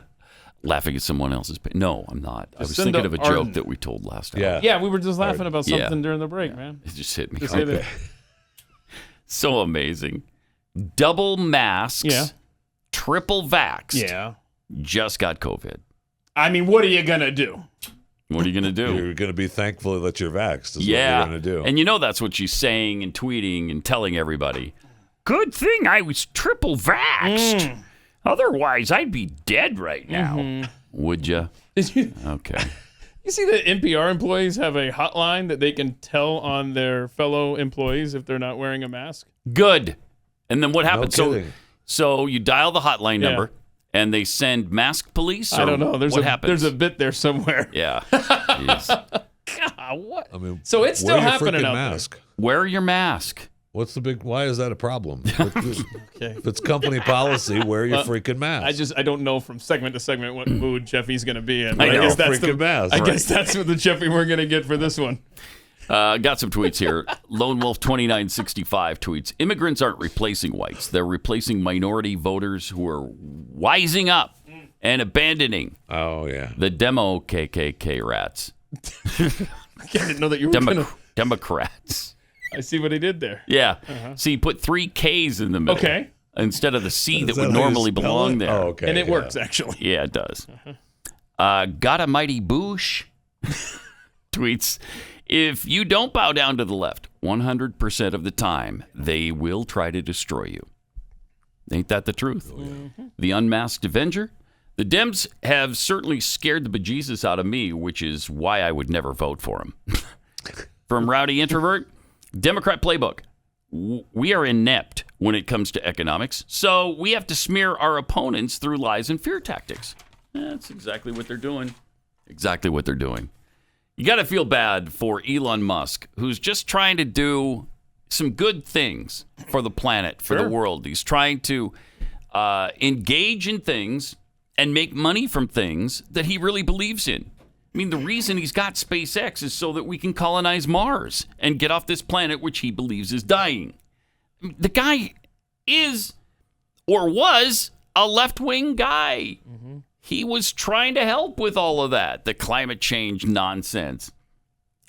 Laughing at someone else's pain. No, I'm not. I was Jacinda thinking of a Ardern. joke that we told last time. Yeah, we were just laughing about something during the break, man. It just hit me. Just hit it. So amazing. Double masks. Triple vaxxed. Yeah. Just got COVID. I mean, what are you gonna do? What are you going to do? You're going to be thankful that you're vaxxed is what you're going to do. And that's what she's saying and tweeting and telling everybody. Good thing I was triple vaxxed. Otherwise, I'd be dead right now. Would you? Okay. You see that NPR employees have a hotline that they can tell on their fellow employees if they're not wearing a mask? Good. And then what happens? No so you dial the hotline number, and they send mask police? I don't know. What happens? There's a bit there somewhere. Yeah. God, what? I mean, so it's still happening out mask. there. Wear your mask. What's the big? Why is that a problem? If it's company policy, wear your freaking mask. I don't know from segment to segment what mood Jeffy's going to be in. I guess that's mask. I guess that's what the Jeffy we're going to get for this one. Got some tweets here. Lone Wolf 2965 tweets: immigrants aren't replacing whites; they're replacing minority voters who are wising up and abandoning. Oh yeah, the demo KKK rats. I didn't know that you were Democrats. I see what he did there. Yeah. See, he put 3 Ks in the middle. Okay. Instead of the C that would normally belong there. Oh, okay. And it works, actually. Yeah, it does. Got a mighty boosh tweets: if you don't bow down to the left 100% of the time, they will try to destroy you. Ain't that the truth? The unmasked Avenger? The Dems have certainly scared the bejesus out of me, which is why I would never vote for them. From Rowdy Introvert: Democrat playbook. We are inept when it comes to economics, so we have to smear our opponents through lies and fear tactics. That's exactly what they're doing. Exactly what they're doing. You got to feel bad for Elon Musk, who's just trying to do some good things for the planet, for the world. He's trying to engage in things and make money from things that he really believes in. I mean, the reason he's got SpaceX is so that we can colonize Mars and get off this planet, which he believes is dying. The guy is, or was, a left-wing guy. He was trying to help with all of that, the climate change nonsense.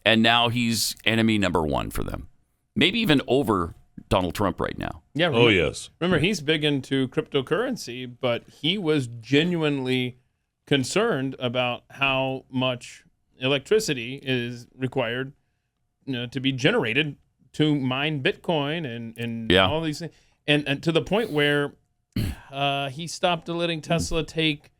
And now he's enemy number 1 for them. Maybe even over Donald Trump right now. Yeah. Remember, yes. Remember, he's big into cryptocurrency, but he was genuinely concerned about how much electricity is required, to be generated to mine Bitcoin and all these things, and to the point where he stopped letting Tesla take.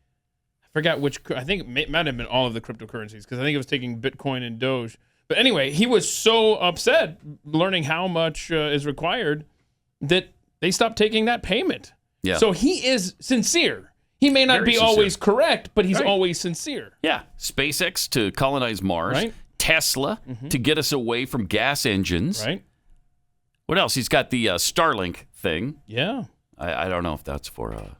I forgot which. I think it might have been all of the cryptocurrencies, because I think it was taking Bitcoin and Doge. But anyway, he was so upset learning how much is required that they stopped taking that payment. Yeah. So he is sincere. He may not be always correct, but he's always sincere. Yeah. SpaceX to colonize Mars. Right. Tesla to get us away from gas engines. Right. What else? He's got the Starlink thing. Yeah. I don't know if that's for a,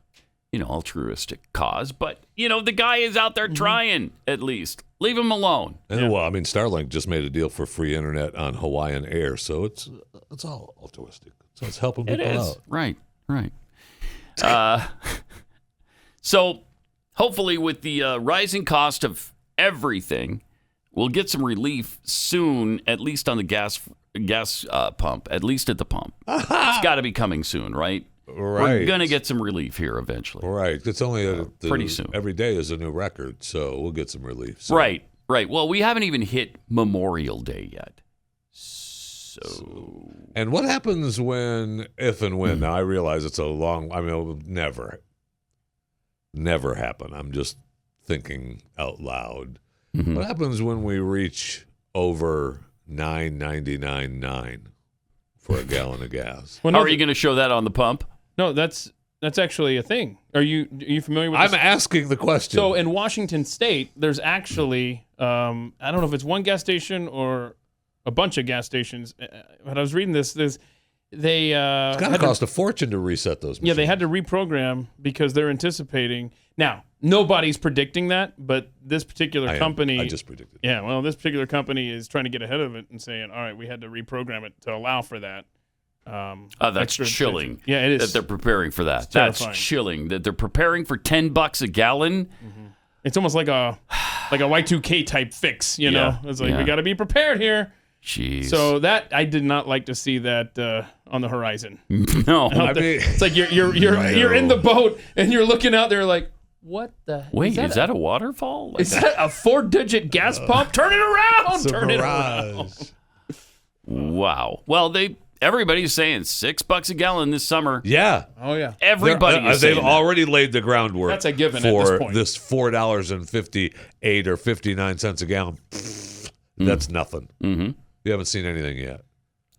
altruistic cause, but, the guy is out there trying, at least. Leave him alone. And, well, I mean, Starlink just made a deal for free internet on Hawaiian Air, so it's all altruistic. So it's helping people out. Right. So hopefully with the rising cost of everything, we'll get some relief soon, at least on the gas pump, at least at the pump. It's got to be coming soon, right? Right. We're going to get some relief here eventually. Right. It's only pretty soon. Every day is a new record, so we'll get some relief soon. Right. Well, we haven't even hit Memorial Day yet. So. And what happens if and when, now I realize it's it will never happen. I'm just thinking out loud. What happens when we reach over $9.99.9 for a gallon of gas? Well, are you going to show that on the pump? No, that's actually a thing. Are you familiar with I'm this? asking the question. So in Washington State, there's actually, I don't know if it's one gas station or a bunch of gas stations. But I was reading this. It's got to cost a fortune to reset those machines. Yeah, they had to reprogram because they're anticipating. Now, nobody's predicting that, but this particular company. I just predicted. Yeah, well, this particular company is trying to get ahead of it and saying, all right, we had to reprogram it to allow for that. That's chilling. Attention. Yeah, it is. That they're preparing for that. That's chilling. That they're preparing for $10 a gallon. It's almost like a Y2K type fix, you know? It's like, we got to be prepared here. Jeez. So that, I did not like to see that on the horizon. No. It's like you're in the boat and you're looking out there like, What the? Wait, is that a waterfall? Is that a 4-digit gas pump? Turn it around! Turn it Surprise. around. Wow. Well, everybody's saying $6 a gallon this summer. Yeah. Oh, yeah. Everybody is saying they've that. already laid the groundwork. That's a given for at this point. this $4.58 or 59 cents a gallon. That's nothing. Mm-hmm. You haven't seen anything yet.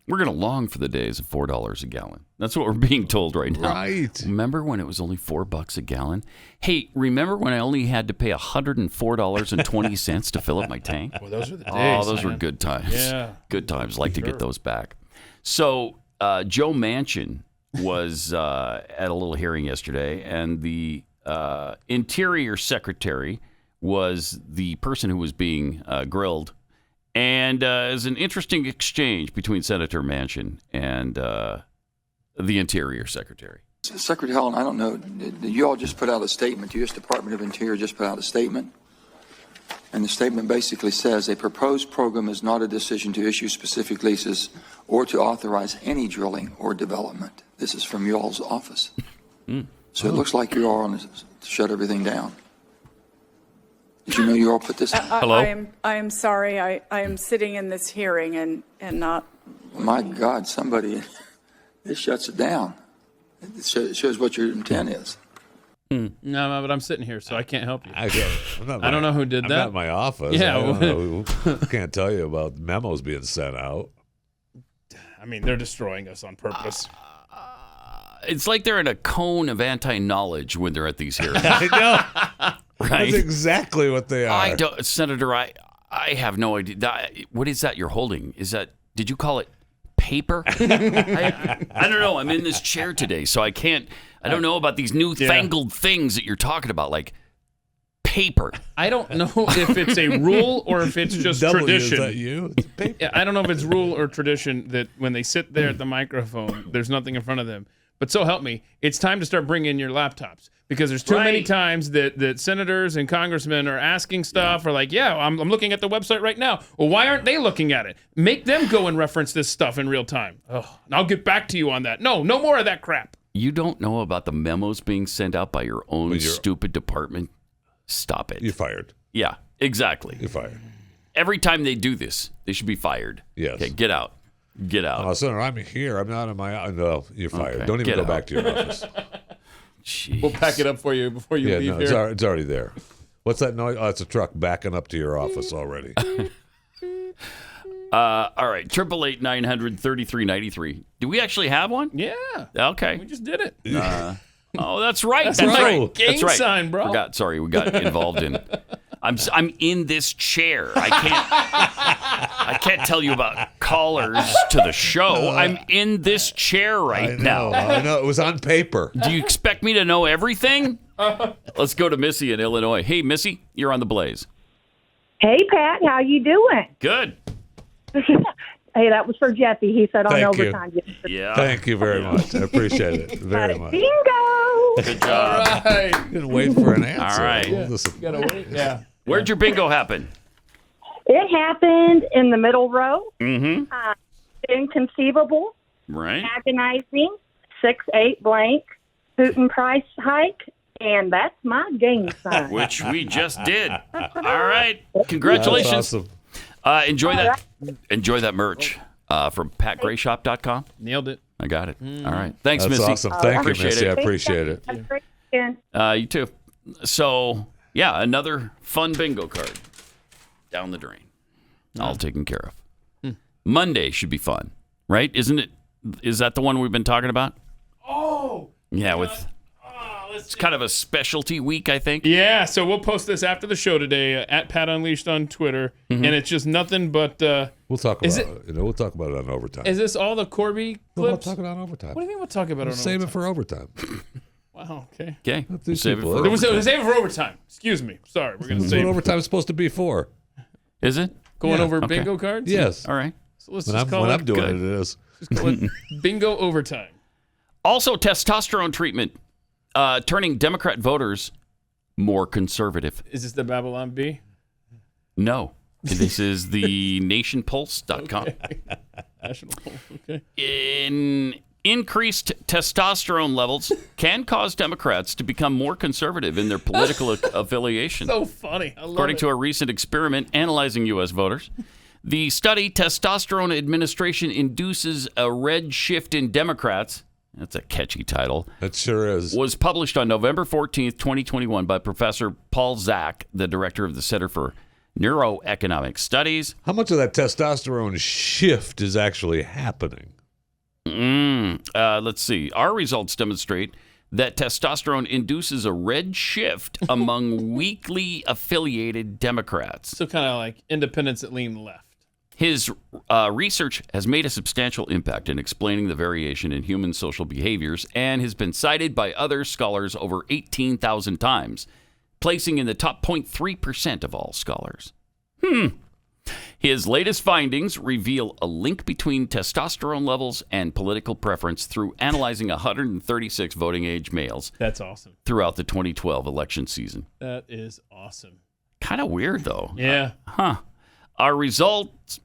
We're going to long for the days of $4 a gallon. That's what we're being told right now. Right. Remember when it was only $4 a gallon? Hey, remember when I only had to pay $104.20 to fill up my tank? Well, those were the days. Oh, those were good times. Yeah. Good times. Like to get those back. So Joe Manchin was at a little hearing yesterday, and the Interior Secretary was the person who was being grilled. And it's an interesting exchange between Senator Manchin and the Interior Secretary. Secretary Helen, I don't know, you all just put out a statement. The U.S. Department of Interior just put out a statement. And the statement basically says a proposed program is not a decision to issue specific leases or to authorize any drilling or development. This is from y'all's office. So it looks like you are on to shut everything down. Did you know you all put this? Hello? I am sorry. I am sitting in this hearing and not. My God, somebody, this shuts it down. It shows what your intent is. No, but I'm sitting here, so I can't help you. I don't know who did that. I'm not in my office. Yeah. I don't know who, can't tell you about memos being sent out. I mean, they're destroying us on purpose. It's like they're in a cone of anti-knowledge when they're at these hearings. I know. Right? That's exactly what they are. Senator, I have no idea. What is that you're holding? Did you call it paper? I don't know. I'm in this chair today, so I don't know about these newfangled things that you're talking about, like paper. I don't know if it's a rule or if it's just tradition. Is that you? It's paper. Yeah, I don't know if it's rule or tradition that when they sit there at the microphone, there's nothing in front of them. But so help me, it's time to start bringing in your laptops, because there's too many times that senators and congressmen are asking stuff or like, I'm looking at the website right now. Well, why aren't they looking at it? Make them go and reference this stuff in real time. Oh, and I'll get back to you on that. No more of that crap. You don't know about the memos being sent out by your own stupid department? Stop it. You're fired. Yeah, exactly. You're fired. Every time they do this, they should be fired. Yes. Okay, get out. Get out. Senator, I'm here. I'm not in my... No, you're fired. Okay, Don't even get go out. back to your office. Jeez. We'll pack it up for you before you leave here. It's already there. What's that noise? Oh, it's a truck backing up to your office already. All right, 888-900-3393. Do we actually have one? Yeah. Okay. We just did it. Oh, that's right. That's right. Gang That's right. sign, bro. Forgot. Sorry, we got involved in. I'm in this chair. I can't tell you about callers to the show. I'm in this chair right now. I know. It was on paper. Do you expect me to know everything? Let's go to Missy in Illinois. Hey, Missy, you're on the Blaze. Hey, Pat, how you doing? Good. Hey, that was for Jeffy. He said on Thank you. overtime. Yeah. Thank you very much. I appreciate it very much. Bingo! Good job. All right. Didn't wait for an answer. All right. You gotta wait. Yeah. Where'd your bingo happen? It happened in the middle row. Mm-hmm. Inconceivable. Right. Agonizing. 6-8 blank. Putin price hike. And that's my game sign. Which we just did. All right. Congratulations. That's awesome. Enjoy that merch from patgrayshop.com. Nailed it. I got it. All right. Thanks, That's Missy. awesome. Thank you, Appreciate Missy. I it. appreciate it. Have a great weekend. You too. So, yeah, another fun bingo card down the drain. All taken care of. Monday should be fun, right? Isn't it? Is that the one we've been talking about? Oh. Yeah, it's kind of a specialty week, I think. Yeah, so we'll post this after the show today at Pat Unleashed on Twitter, and it's just nothing but. We'll talk about it. We'll talk about it on overtime. Is this all the Corby clips? We'll talk about it on overtime. What do you mean we'll talk about it on overtime? Save it for overtime. Wow. Okay. Okay. Save it for overtime. Save it for overtime. Excuse me. Sorry, we're gonna That's save what overtime is supposed to be for. Is it going over bingo cards? Yes. All right. So let's when just call when it. I'm doing it is. Just call it bingo overtime. Also, testosterone treatment turning Democrat voters more conservative. Is this the Babylon Bee? No. This is the nationpulse.com. Okay. National Pulse, okay. In Increased testosterone levels can cause Democrats to become more conservative in their political affiliation. So funny. I love According it. to a recent experiment analyzing U.S. voters, the study, Testosterone Administration Induces a Red Shift in Democrats, that's a catchy title. That sure is. Was published on November 14th, 2021 by Professor Paul Zak, the director of the Center for Neuroeconomic Studies. How much of that testosterone shift is actually happening? Let's see. Our results demonstrate that testosterone induces a red shift among weakly affiliated Democrats. So kind of like independents that lean left. His research has made a substantial impact in explaining the variation in human social behaviors and has been cited by other scholars over 18,000 times, placing in the top 0.3% of all scholars. His latest findings reveal a link between testosterone levels and political preference through analyzing 136 voting age males. That's awesome. Throughout the 2012 election season. That is awesome. Kind of weird, though. Yeah. Our results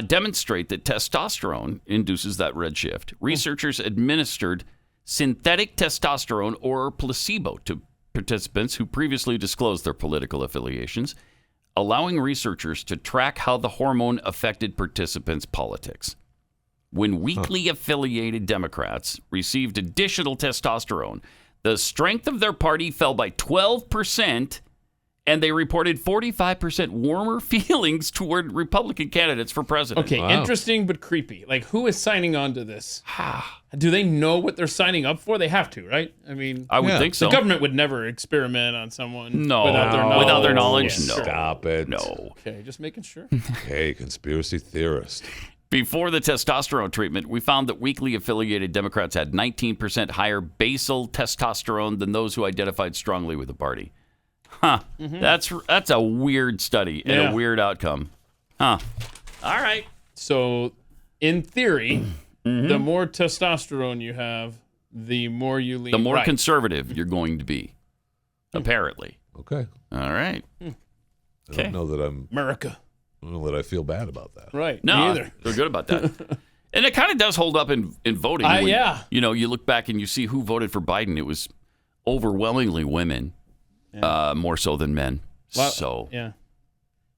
demonstrate that testosterone induces that red shift. Researchers administered synthetic testosterone or placebo to participants who previously disclosed their political affiliations, allowing researchers to track how the hormone affected participants' politics. When weakly affiliated Democrats received additional testosterone, the strength of their party fell by 12%, and they reported 45% warmer feelings toward Republican candidates for president. Okay, interesting but creepy. Like, who is signing on to this? Do they know what they're signing up for? They have to, right? I mean, I would think so. The government would never experiment on someone without their knowledge. No. Stop it. No. Okay, just making sure. Okay, conspiracy theorist. Before the testosterone treatment, we found that weakly affiliated Democrats had 19% higher basal testosterone than those who identified strongly with the party. That's a weird study and a weird outcome. All right. So, in theory, the more testosterone you have, the more you lean the more right. conservative you're going to be, apparently. Okay. All right. I don't know that I'm... America. I don't know that I feel bad about that. Right. No, Me either. feel good about that. And it kind of does hold up in voting. Yeah. You know, you look back and you see who voted for Biden. It was overwhelmingly women, more so than men. Yeah.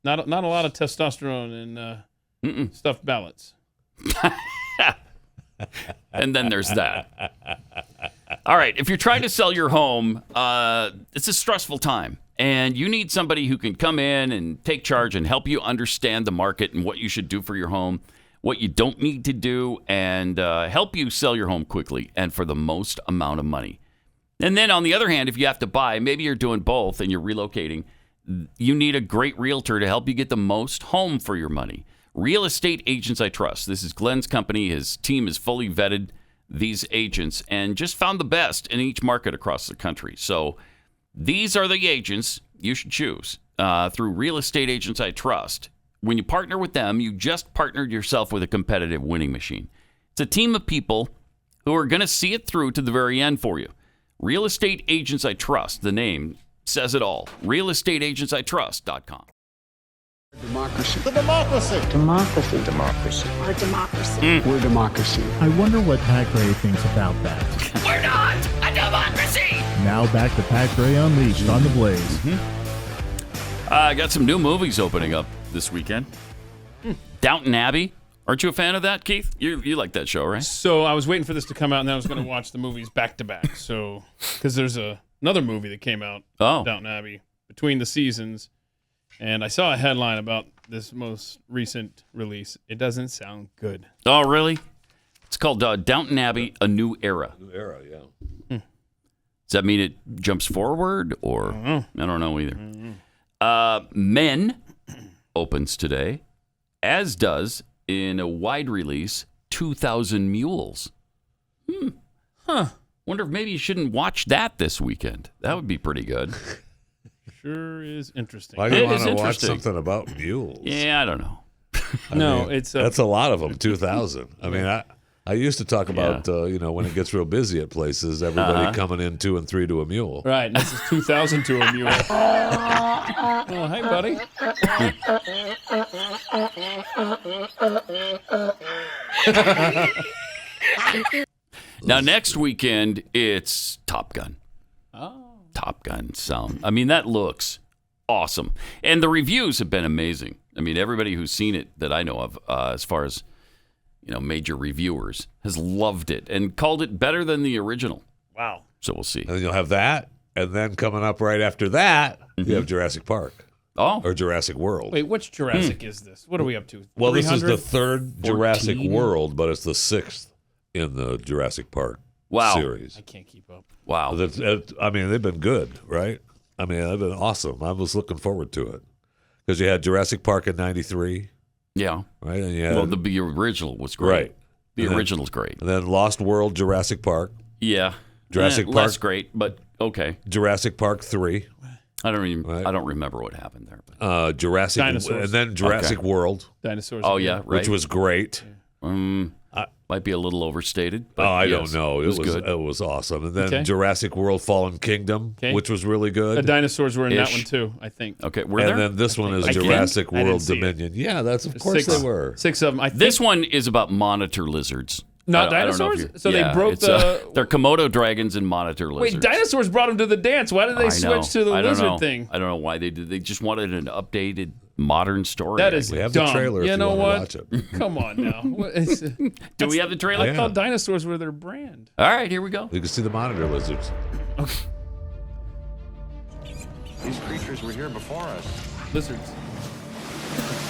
Not a lot of testosterone in stuffed ballots. And then there's that. All right. If you're trying to sell your home, it's a stressful time. And you need somebody who can come in and take charge and help you understand the market and what you should do for your home, what you don't need to do, and help you sell your home quickly and for the most amount of money. And then on the other hand, if you have to buy, maybe you're doing both and you're relocating, you need a great realtor to help you get the most home for your money. Real Estate Agents I Trust. This is Glenn's company. His team has fully vetted these agents and just found the best in each market across the country. So these are the agents you should choose through Real Estate Agents I Trust. When you partner with them, you just partnered yourself with a competitive winning machine. It's a team of people who are going to see it through to the very end for you. Real Estate Agents I Trust. The name says it all. RealEstateAgentsITrust.com. Democracy. The democracy. Democracy. Democracy. Our democracy. We're democracy. I wonder what Pat Gray thinks about that. We're not a democracy. Now back to Pat Gray Unleashed on the Blaze. I got some new movies opening up this weekend. Downton Abbey. Aren't you a fan of that, Keith? You like that show, right? So I was waiting for this to come out, and then I was going to watch the movies back to back. So because there's another movie that came out, Downton Abbey, between the seasons, and I saw a headline about this most recent release. It doesn't sound good. Oh, really? It's called Downton Abbey: A New Era. New era, yeah. Does that mean it jumps forward, or I don't know either. Men opens today, as does in a wide release 2,000 Mules. Wonder if maybe you shouldn't watch that this weekend. That would be pretty good. Sure is interesting. Why do you want to watch something about mules? Yeah, I don't know. That's a lot of them. 2,000. I mean, I used to talk about when it gets real busy at places, everybody coming in 2 and 3 to a mule. Right. And this is 2,000 to a mule. Oh, hey, buddy. Now, next weekend, it's Top Gun. Oh. Top Gun sound. I mean, that looks awesome. And the reviews have been amazing. I mean, everybody who's seen it that I know of, as far as, major reviewers, has loved it and called it better than the original. Wow. So we'll see. And then you'll have that. And then coming up right after that, you have Jurassic Park. Oh. Or Jurassic World. Wait, which Jurassic is this? What are we up to? Well, this is the 300? third Jurassic World, but it's the 6th in the Jurassic Park series. I can't keep up. Wow. I mean, they've been good, right? I mean, they've been awesome. I was looking forward to it. Because you had Jurassic Park in 93. Yeah. Right? And you had, the original was great. Right. The original's great. And then Lost World, Jurassic Park. Yeah. Jurassic Park. Less great, but okay. Jurassic Park 3. I don't remember what happened there. But. Jurassic Dinosaurs. And then Jurassic World. Dinosaurs. Oh, yeah, right. Which was great. Might be a little overstated. But I yes, don't know. It was good. It was awesome. And then Jurassic World Fallen Kingdom, which was really good. The dinosaurs were in that one too, I think. Okay, were and there? then this one is I Jurassic didn't World see it. Dominion. Yeah, that's of course they were. 6 of them. I think. This one is about monitor lizards. Not I don't know if dinosaurs? So they broke they're Komodo dragons and monitor lizards. Wait, dinosaurs brought them to the dance. Why did they switch to the lizard thing? I don't know why they did. They just wanted an updated modern story. That is We have dumb. the trailer if you know want what? to watch it. Come on now. Do we have the trailer? I thought dinosaurs were their brand. All right, here we go. You can see the monitor lizards. These creatures were here before us. Lizards.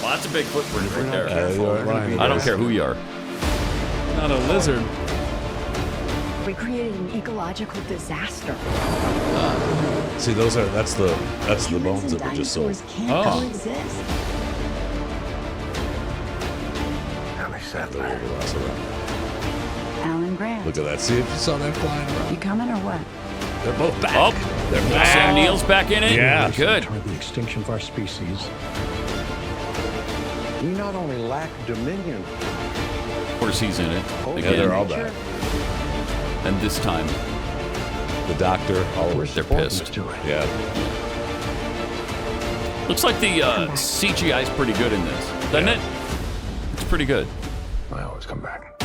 Well, that's a big footprint right there. Right. I don't care who you are. Not a lizard. We created an ecological disaster. See, that's the bones that we just sold. Can't coexist. How they sat The there. velociraptor. Alan Grant. Look at that. See if you saw that flying around. You coming or what? They're both back. Oh, They're back. Sam Neill's back in it? Yeah. Good. The extinction of our species. We not only lack dominion. Of course, he's in it. Yeah, Again. they're all back. And this time, The doctor, all they're pissed. Yeah. Looks like the CGI is pretty good in this, doesn't it? It's pretty good. I always come back.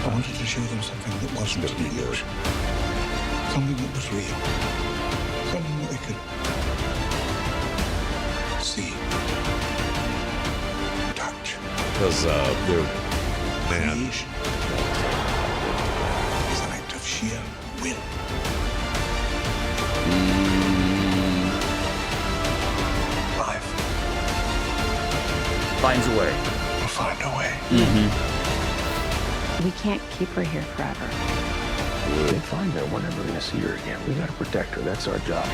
I wanted to show them something that wasn't an illusion. Something that was real. Something that they could see. Touch. Because they're, man. Creation is an act of sheer will. Life Finds a way. will find a way. We can't keep her here forever. They find her, we're never going to see her again. We got to protect her. That's our job.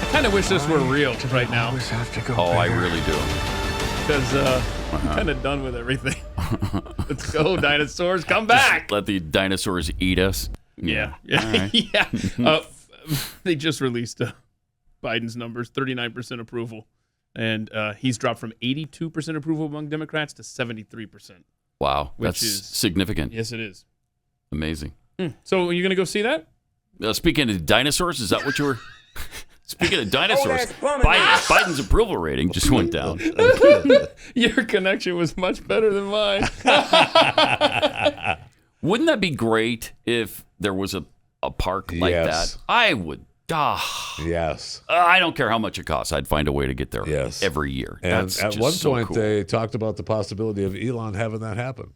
I kind of wish this were real right now. Oh, I really do. Because I'm kind of done with everything. Let's go, dinosaurs. Come back. Just let the dinosaurs eat us. Yeah. All right. Yeah. They just released Biden's numbers, 39% approval. And he's dropped from 82% approval among Democrats to 73%. Wow. Which That's is significant. Yes, it is. Amazing. So are you going to go see that? Speaking of dinosaurs, is that what you were... Speaking of dinosaurs, Biden's approval rating just went down. Your connection was much better than mine. Wouldn't that be great if there was a park like that? I would. Yes. I don't care how much it costs. I'd find a way to get there every year. And That's at just one so point, cool. they talked about the possibility of Elon having that happen.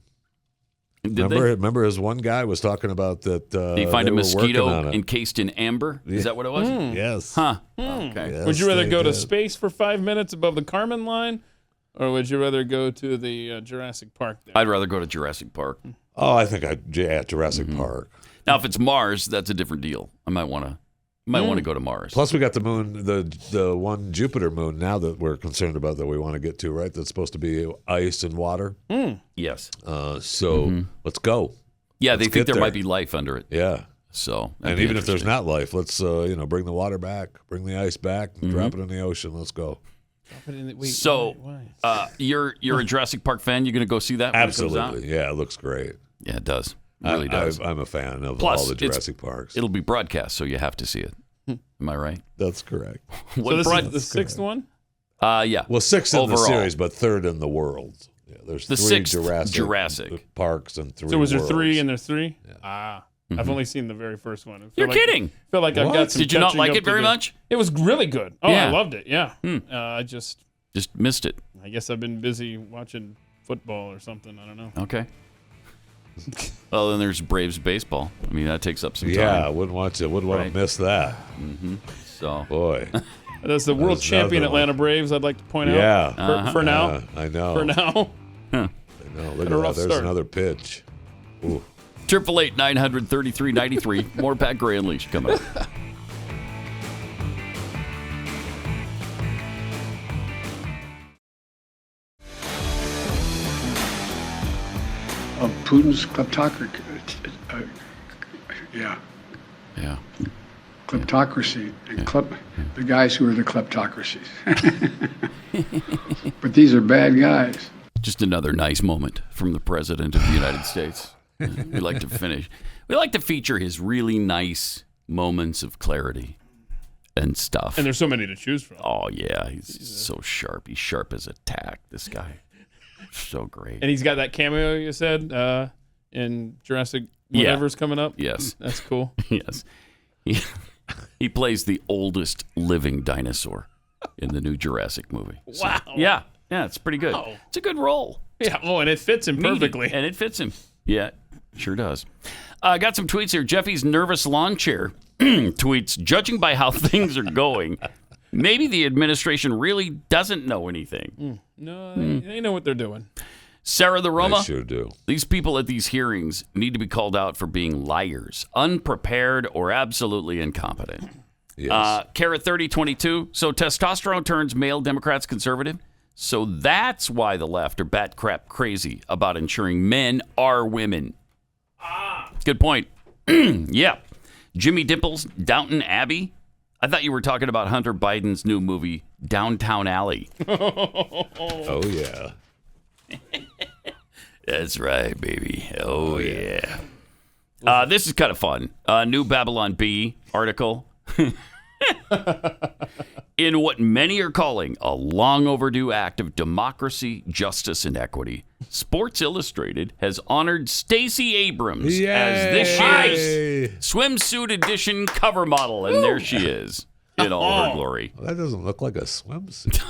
Did Remember his one guy was talking about that. Did he find a they were working mosquito on it. encased in amber? Is that what it was? Yes. Huh. Okay. Yes, Would you rather they go to did. space for 5 minutes above the Kármán line, or would you rather go to the Jurassic Park there? I'd rather go to Jurassic Park. Oh, I think Jurassic Park. Now, if it's Mars, that's a different deal. I might want to go to Mars. Plus, we got the moon, the one Jupiter moon now that we're concerned about that we want to get to, right? That's supposed to be ice and water. Yes. So let's go. Yeah, Let's they think get there might be life under it. Yeah. So, And even if there's not life, let's bring the water back, bring the ice back, drop it in the ocean. Let's go. So, you're a Jurassic Park fan. You're going to go see that when it comes out? Absolutely. Yeah, it looks great. Yeah, it does. It really does. I'm a fan of Plus, all the Jurassic Parks. It'll be broadcast, so you have to see it. Am I right? That's correct. So this is the sixth one? Yeah. Well, 6th in overall. the series, but 3rd in the world. Yeah, there's The 3 6th Jurassic parks and 3 So was there worlds. 3 and there's 3? Yeah. Ah. I've only seen the very first one. I feel You're like, kidding. I feel like I've got some Did you not catching like up it very to do. much? It was really good. Oh, Yeah. I loved it. Yeah. I just missed it. I guess I've been busy watching football or something. I don't know. Okay. Well, then there's Braves baseball. I mean, that takes up some time. Yeah, I wouldn't want to miss that. Mm-hmm. So, boy. That's the world champion Atlanta Braves, I'd like to point out. Yeah. For now. Yeah, I know. For now. I know. Look at that. There's another pitch. Ooh. 888-900-3393. More Pat Gray Unleashed coming up. Of Putin's kleptocracy. Yeah. Kleptocracy. And the guys who are the kleptocracies. But these are bad guys. Just another nice moment from the President of the United States. We like to finish. We like to feature his really nice moments of clarity and stuff. And there's so many to choose from. Oh, yeah. He's so sharp. He's sharp as a tack, this guy. So great. And he's got that cameo you said in Jurassic whatever's coming up. Yes. That's cool. Yes. He plays the oldest living dinosaur in the new Jurassic movie. So, Wow. Yeah. Yeah, it's pretty good. Wow. It's a good role. Yeah. Oh, and it fits him perfectly. And it fits him. Yeah, sure does. Got some tweets here. Jeffy's nervous lawn chair tweets, judging by how things are going, maybe the administration really doesn't know anything. No, they know what they're doing. Sarah the Roma. They sure do. These people at these hearings need to be called out for being liars, unprepared, or absolutely incompetent. Yes. Carrot 3022. So testosterone turns male Democrats conservative. So that's why the left are bat crap crazy about ensuring men are women. Good point. Yeah. Jimmy Dimples, Downton Abbey. I thought you were talking about Hunter Biden's new movie, Downtown Alley. Oh, yeah. That's right, baby. Oh, yeah. This is kind of fun. New Babylon Bee article. In what many are calling a long overdue act of democracy, justice, and equity, Sports Illustrated has honored Stacey Abrams as this year's swimsuit edition cover model. And there she is in all her glory. Well, that doesn't look like a swimsuit.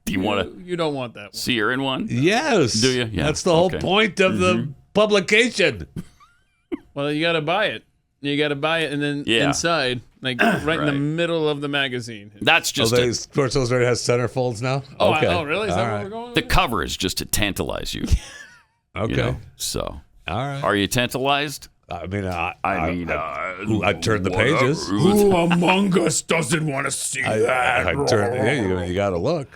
Do you want to You don't want that one. see her in one? Yes. Do you? Yeah. That's the whole point of the publication. Well, you got to buy it. You got to buy it and then inside, like right in the middle of the magazine. That's just Sports Illustrated has centerfolds now? Oh, okay. really? Is All that right. what we're going the with? cover is just to tantalize you. Okay. You know? So, all right. Are you tantalized? I mean, I turned the whatever. pages. Who among us doesn't want to see that? You got to look.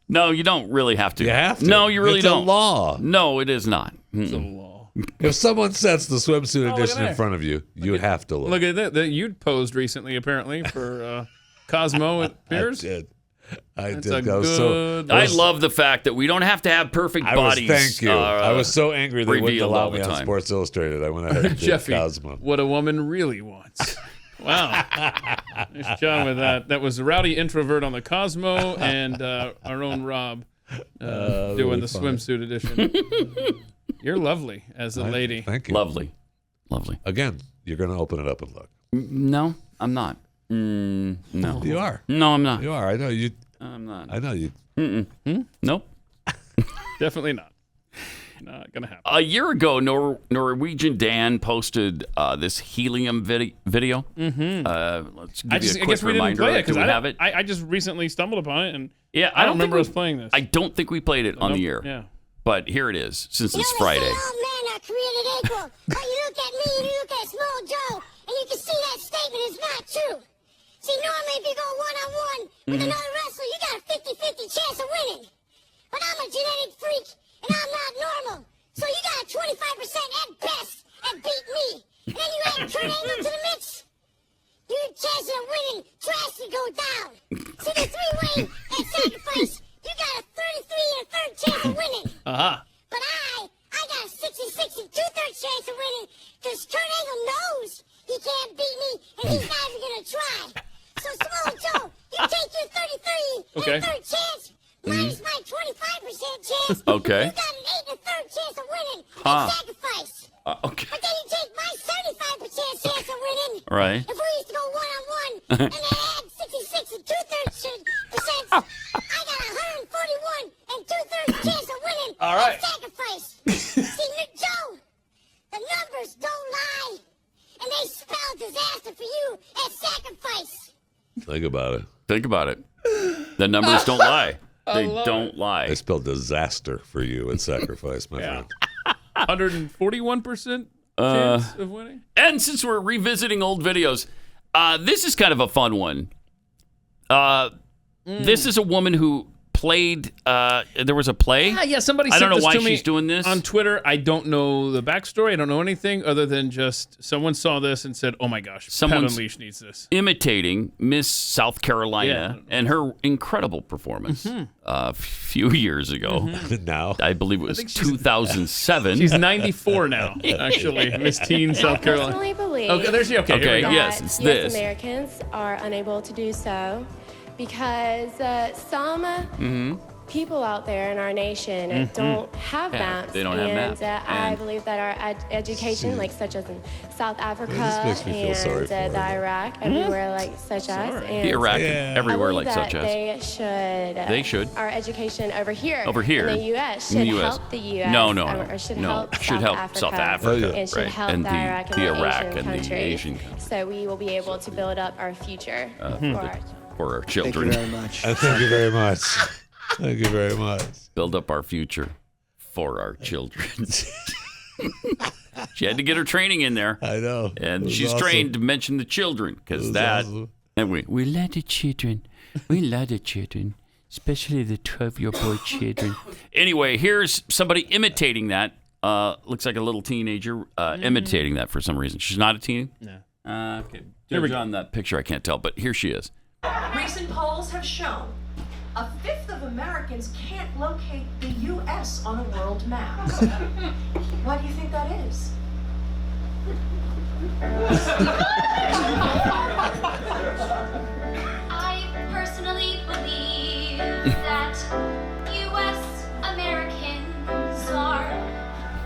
No, you don't really have to. You have to. No, you really It's don't. a law. No, it is not. It's a law. If someone sets the swimsuit look edition at in that. front of you, you have to look. Look at that. You posed recently, apparently, for Cosmo at Piers. I That's did. a good- I love the fact that we don't have to have perfect bodies. Thank you. I was so angry they wouldn't revealed allow all the me on time. Sports Illustrated. I went ahead and did Jeffy, Cosmo. what a woman really wants. Wow. Nice job with that. That was Rowdy Introvert on the Cosmo and our own Rob doing the swimsuit edition. You're lovely as a lady. Thank you. Lovely. Again, you're going to open it up and look. No, I'm not. No. You are. No, I'm not. You are. I know you. I'm not. I know you. Nope. Definitely not. Not going to happen. A year ago, Norwegian Dan posted this helium video. Let's give you a quick I guess we reminder. didn't play it Do we have it? I just recently stumbled upon it, and Yeah, I don't remember us playing this. I don't think we played it on the air. Yeah. But here it is, since it's Friday. Men are created equal. But you look at me and you look at Small Joe, and you can see that statement is not true. See, normally if you go one-on-one with another wrestler, you got a 50-50 chance of winning. But I'm a genetic freak, and I'm not normal. So you got a 25% at best at beat me. And then you add Kurt Angle to the mix. Your chances of winning drastically go down. See, the three-way at sacrifice, you got a 33 and a third chance of winning. But I got a 66 and two-thirds chance of winning because Kurt Angle knows he can't beat me and he's not even going to try. So, Small Joe, you take your 33 and a third chance minus my 25% chance. Okay. You got an 8 1/3 chance of winning. Huh. It's sacrifice. Okay. But then you take my 35% chance of winning. Right. If we used to go 1-on-1 and they had 66 and 2/3%, I got 141 and 2/3 chance of winning. All right. That's sacrifice. See, Nick Joe, the numbers don't lie, and they spell disaster for you as sacrifice. Think about it. Think about it. The numbers don't lie. They don't lie. They spell disaster for you and sacrifice, my friend. 141% chance of winning. And since we're revisiting old videos, this is kind of a fun one. This is a woman who played. There was a play. Yeah. Somebody. I don't know sent this why to me she's doing this on Twitter. I don't know the backstory. I don't know anything other than just someone saw this and said, "Oh my gosh, Someone's Pat Unleashed needs this." Imitating Miss South Carolina and her incredible performance a few years ago. Now, I believe it was 2007. She's 94 now, actually. Miss Teen South Carolina. I personally believe Okay, there's you. Okay, here we go. Yes, it's that this. US Americans are unable to do so because some people out there in our nation don't have maps. They don't have maps. I And- believe that our education, like such as in South Africa This makes me feel and sorry for her. the Iraq, everywhere like such as, and The Iraq, I everywhere believe like that such as. They should. Our education over here. Over here. In the U.S. In should the US. help the U.S. No. Or should No. help Should South help South Africa. Africa. And should Right. help And the Iraq and the the Iraq Asian and the countries. Asian countries. So we will be able to build up our future For our children. Thank you very much. Thank you very much. Thank you very much. Build up our future for our children. She had to get her training in there. I know. And she's trained to mention the children because that. Awesome. And we love the children. We love the children, especially the 12-year-old children. Anyway, here's somebody imitating that. Looks like a little teenager imitating that for some reason. She's not a teen? No. Okay. Judge on that picture, I can't tell, but here she is. Recent polls have shown a fifth of Americans can't locate the U.S. on a world map. Why do you think that is? I personally believe that U.S. Americans are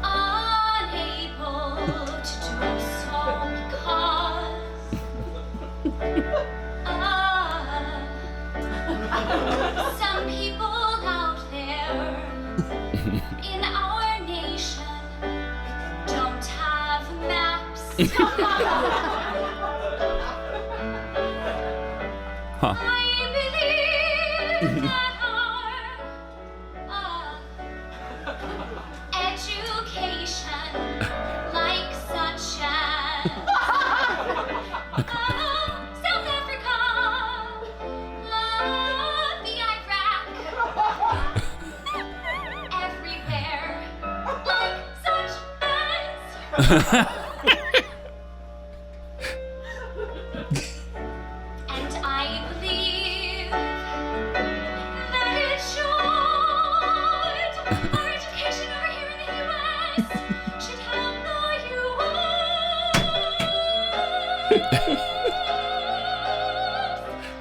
unable to do so because some people out there in our nation don't have maps. Huh. I believe that our education, like such as South Africa, the Iraq, everywhere, like such as. And I believe that it should. Our education over here in the U.S. should help the U.S.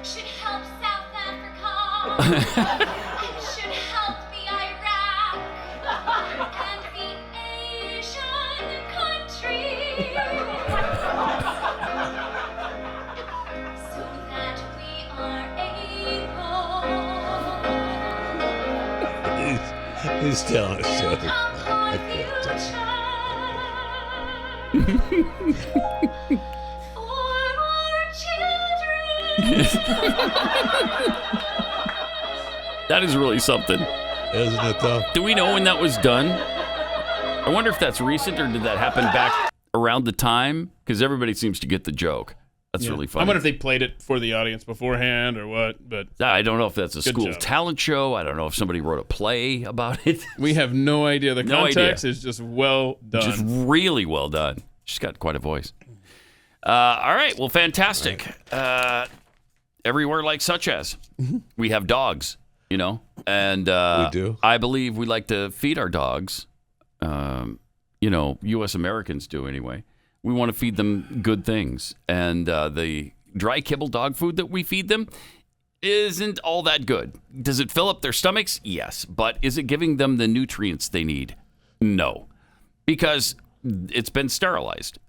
should help South Africa. And should help the Iraq and the Asian countries. So that we are able He's telling us to so. uphold for our children. That is really something. Isn't it, though? Do we know when that was done? I wonder if that's recent or did that happen back around the time? Because everybody seems to get the joke. That's really funny. I wonder if they played it for the audience beforehand or what. But I don't know if that's a Good school job. talent show. I don't know if somebody wrote a play about it. we have no idea. The No context idea. is just well done. Just really well done. She's got quite a voice. All right. Well, fantastic. Everywhere like such as. We have dogs, you know. And We do. I believe we like to feed our dogs. You know, U.S. Americans do anyway. We want to feed them good things. And the dry kibble dog food that we feed them, isn't all that good. Does it fill up their stomachs? Yes. But is it giving them the nutrients they need? No. Because it's been sterilized.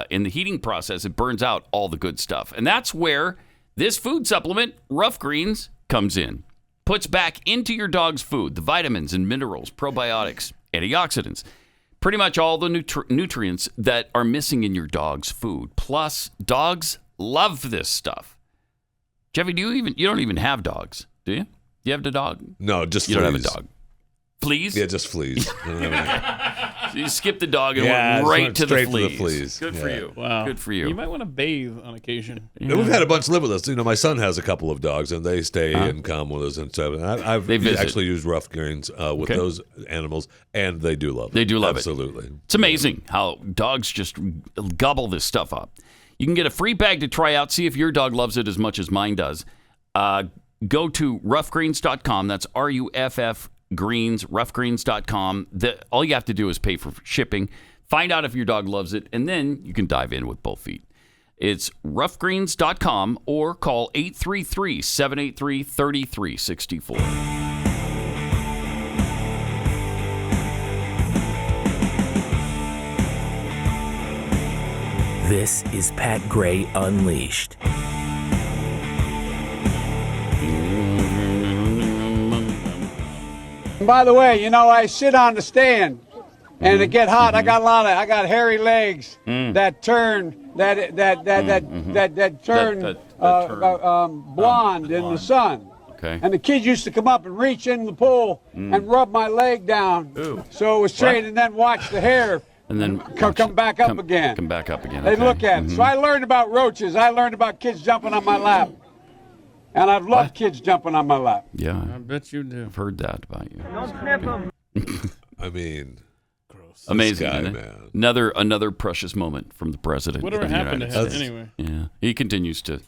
In the heating process, it burns out all the good stuff. And that's where this food supplement, Rough Greens, comes in. Puts back into your dog's food the vitamins and minerals, probiotics, antioxidants, pretty much all the nutrients that are missing in your dog's food. Plus, dogs love this stuff. Jeffy, you don't even have dogs, do you? Do you have a dog? No, just you fleas. don't have a dog. Fleas? Yeah, just fleas. So you skipped the dog and went right to the fleas. Good for you. Wow. Good for you. You might want to bathe on occasion. Yeah. We've had a bunch live with us. My son has a couple of dogs, and they stay and come with us and stuff. And I've actually used Rough Greens with those animals, and they do love it. They do love Absolutely. It's amazing how dogs just gobble this stuff up. You can get a free bag to try out. See if your dog loves it as much as mine does. Go to roughgreens.com. That's RUFF Greens, roughgreens.com. All you have to do is pay for shipping. Find out if your dog loves it, and then you can dive in with both feet. It's roughgreens.com or call 833-783-3364. This is Pat Gray Unleashed. By the way, I sit on the stand, and it get hot. I got hairy legs that turn blonde in the sun. Okay. And the kids used to come up and reach in the pool and rub my leg down, so it was straight, and then watch the hair. And then come back up again. Come back up again. They Okay. look at it. So I learned about roaches. I learned about kids jumping on my lap. And I've loved kids jumping on my lap. Yeah. I bet you do. I've heard that about you. Don't snip them. I mean, gross. Amazing, guy, isn't it? man. Another precious moment from the president. Whatever of the happened to United him States. anyway? Yeah. He continues to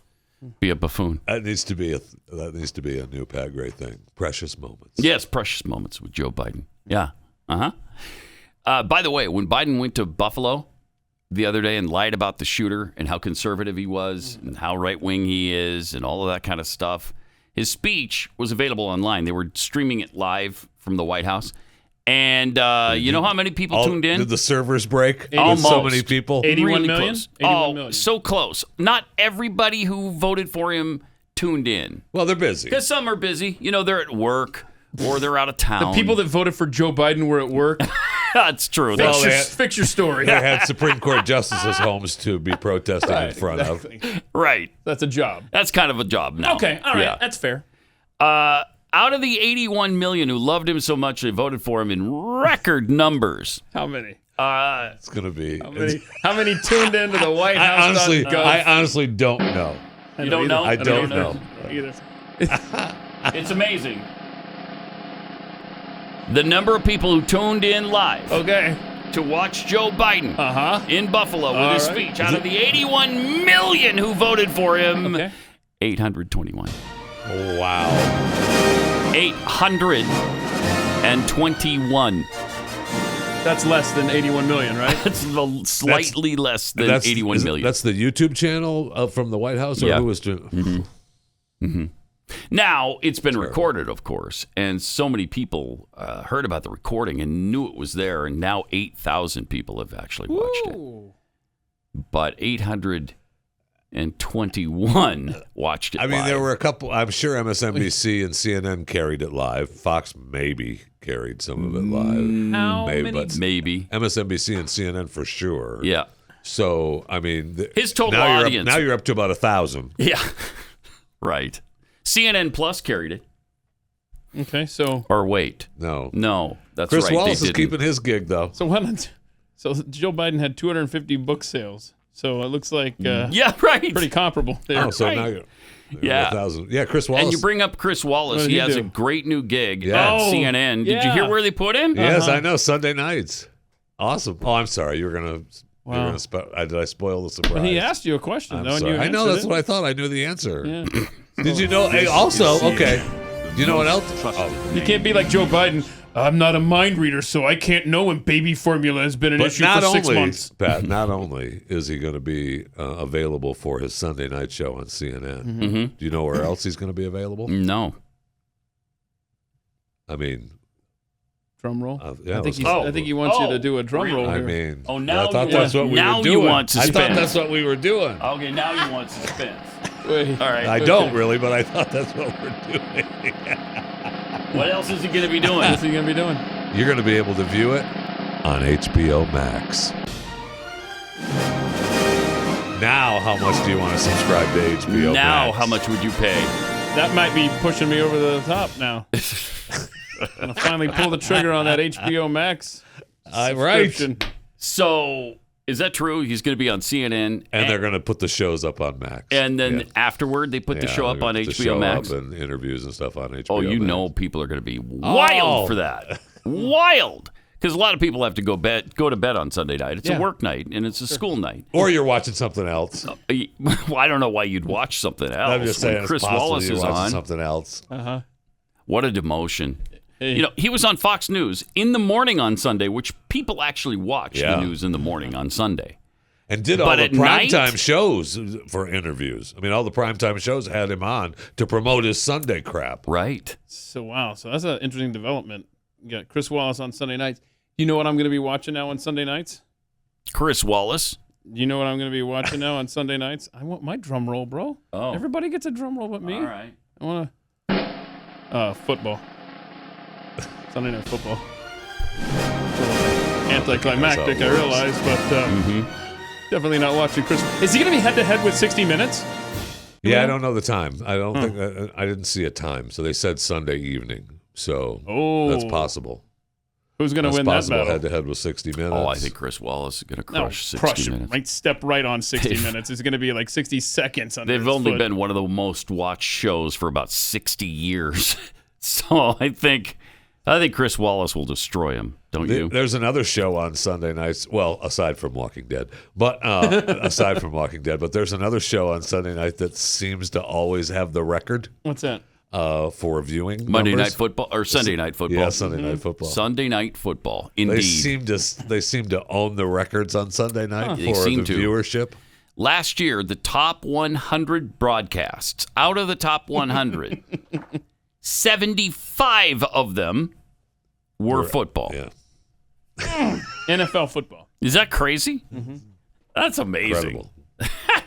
be a buffoon. That needs to be a new Pat Gray thing. Precious moments. Yes, precious moments with Joe Biden. Yeah. By the way, when Biden went to Buffalo the other day and lied about the shooter and how conservative he was and how right-wing he is and all of that kind of stuff, his speech was available online. They were streaming it live from the White House. And you know how many people tuned in? Did the servers break? Almost. With so many people? 81 really million? close. 81 million. So close. Not everybody who voted for him tuned in. Well, they're busy. Because some are busy. They're at work or they're out of town. The people that voted for Joe Biden were at work. That's true. Fix your story. They had Supreme Court justices' homes to be protesting in front of. Right. That's a job. That's kind of a job now. Okay. All right. Yeah. That's fair. Out of the 81 million who loved him so much they voted for him in record numbers. How many? It's going to be. How many tuned into the White House? I honestly don't know. You don't know? I don't know. Either. It's amazing. The number of people who tuned in live to watch Joe Biden in Buffalo with his speech. Out of the 81 million who voted for him, 821. Wow. 821. That's less than 81 million, right? That's slightly less than 81 million. That's the YouTube channel from the White House? Or who was doing? Now, it's been recorded, of course, and so many people heard about the recording and knew it was there, and now 8,000 people have actually watched it. But 821 watched it I mean, live. there were a couple. I'm sure MSNBC and CNN carried it live. Fox maybe carried some of it live. How maybe, many? but Maybe. MSNBC and CNN for sure. Yeah. So, I mean, His total now audience. Now you're up to about 1,000. Yeah. Right. CNN Plus carried it. Okay, so. Or wait. No. No, that's Chris right. Wallace they is keeping his gig, though. So Joe Biden had 250 book sales. So it looks like yeah, right. Pretty comparable there. Oh, so now you're Yeah. 1,000. Yeah, Chris Wallace. And you bring up Chris Wallace. What did He he has do? a great new gig Yeah. at Oh, CNN. Did you hear where they put him? Yes, I know. Sunday nights. Awesome. Oh, I'm sorry. You were gonna. Wow. Did I spoil the surprise? But he asked you a question, I'm though, and sorry. you I know. answered That's it. what I thought. I knew the answer. Yeah. Did you know? Hey, also, okay. You know what else? Oh, You can't be like Joe Biden. I'm not a mind reader, so I can't know when baby formula has been an issue for 6 months. Pat, not only is he going to be available for his Sunday night show on CNN, do you know where else he's going to be available? No. I mean... Drum roll? Yeah, I think he wants you to do a drum roll here. I mean... now I thought that's what we were doing. You want suspense. I thought that's what we were doing. Okay, now you want suspense. Wait. All right. I don't really, but I thought that's what we're doing. What else is he going to be doing? What's he going to be doing? You're going to be able to view it on HBO Max. Now, how much do you want to subscribe to HBO Max? Now, how much would you pay? That might be pushing me over the top now. I'm going to finally pull the trigger on that HBO Max subscription. Right. So, is that true? He's going to be on CNN. And they're going to put the shows up on Max. And then afterward, they put the show up on HBO Max. And interviews and stuff on HBO Oh, you Max. know people are going to be wild for that. Wild. Because a lot of people have to go to bed on Sunday night. It's a work night, and it's a school night. Or you're watching something else. Well, I don't know why you'd watch something else. I'm just saying, when Chris it's possible Wallace you're is watching on. something else. Uh-huh. What a demotion. Hey. You know, he was on Fox News in the morning on Sunday, which people actually watch the news in the morning on Sunday. And did all the primetime shows for interviews. I mean, all the primetime shows had him on to promote his Sunday crap. Right. So, wow. So that's an interesting development. You got Chris Wallace on Sunday nights. You know what I'm going to be watching now on Sunday nights? Chris Wallace. You know what I'm going to be watching now on Sunday nights? I want my drum roll, bro. Oh. Everybody gets a drum roll but me. All right. I want football. Sunday night football. Anticlimactic, I realize, but definitely not watching Chris. Is he going to be head-to-head with 60 Minutes? Yeah, I don't know the time. I don't think I didn't see a time. So they said Sunday evening. So that's possible. Who's going to win that battle? Head-to-head with 60 Minutes. Oh, I think Chris Wallace is going to crush 60 Minutes. Might step right on 60 Minutes. It's going to be like 60 seconds. They've only been one of the most watched shows for about 60 years. So I think Chris Wallace will destroy him, don't you? There's another show on Sunday nights. Well, aside from Walking Dead, but there's another show on Sunday night that seems to always have the record. What's that? For viewing Monday numbers. Night Football or Sunday Night Football. Yeah, Sunday Night Football. Sunday Night Football. Indeed. They seem to own the records on Sunday night for the viewership. Last year, the top 100 broadcasts, out of the top 100, 75 of them were football. Yeah. NFL football. Is that crazy? Mm-hmm. That's amazing. Incredible.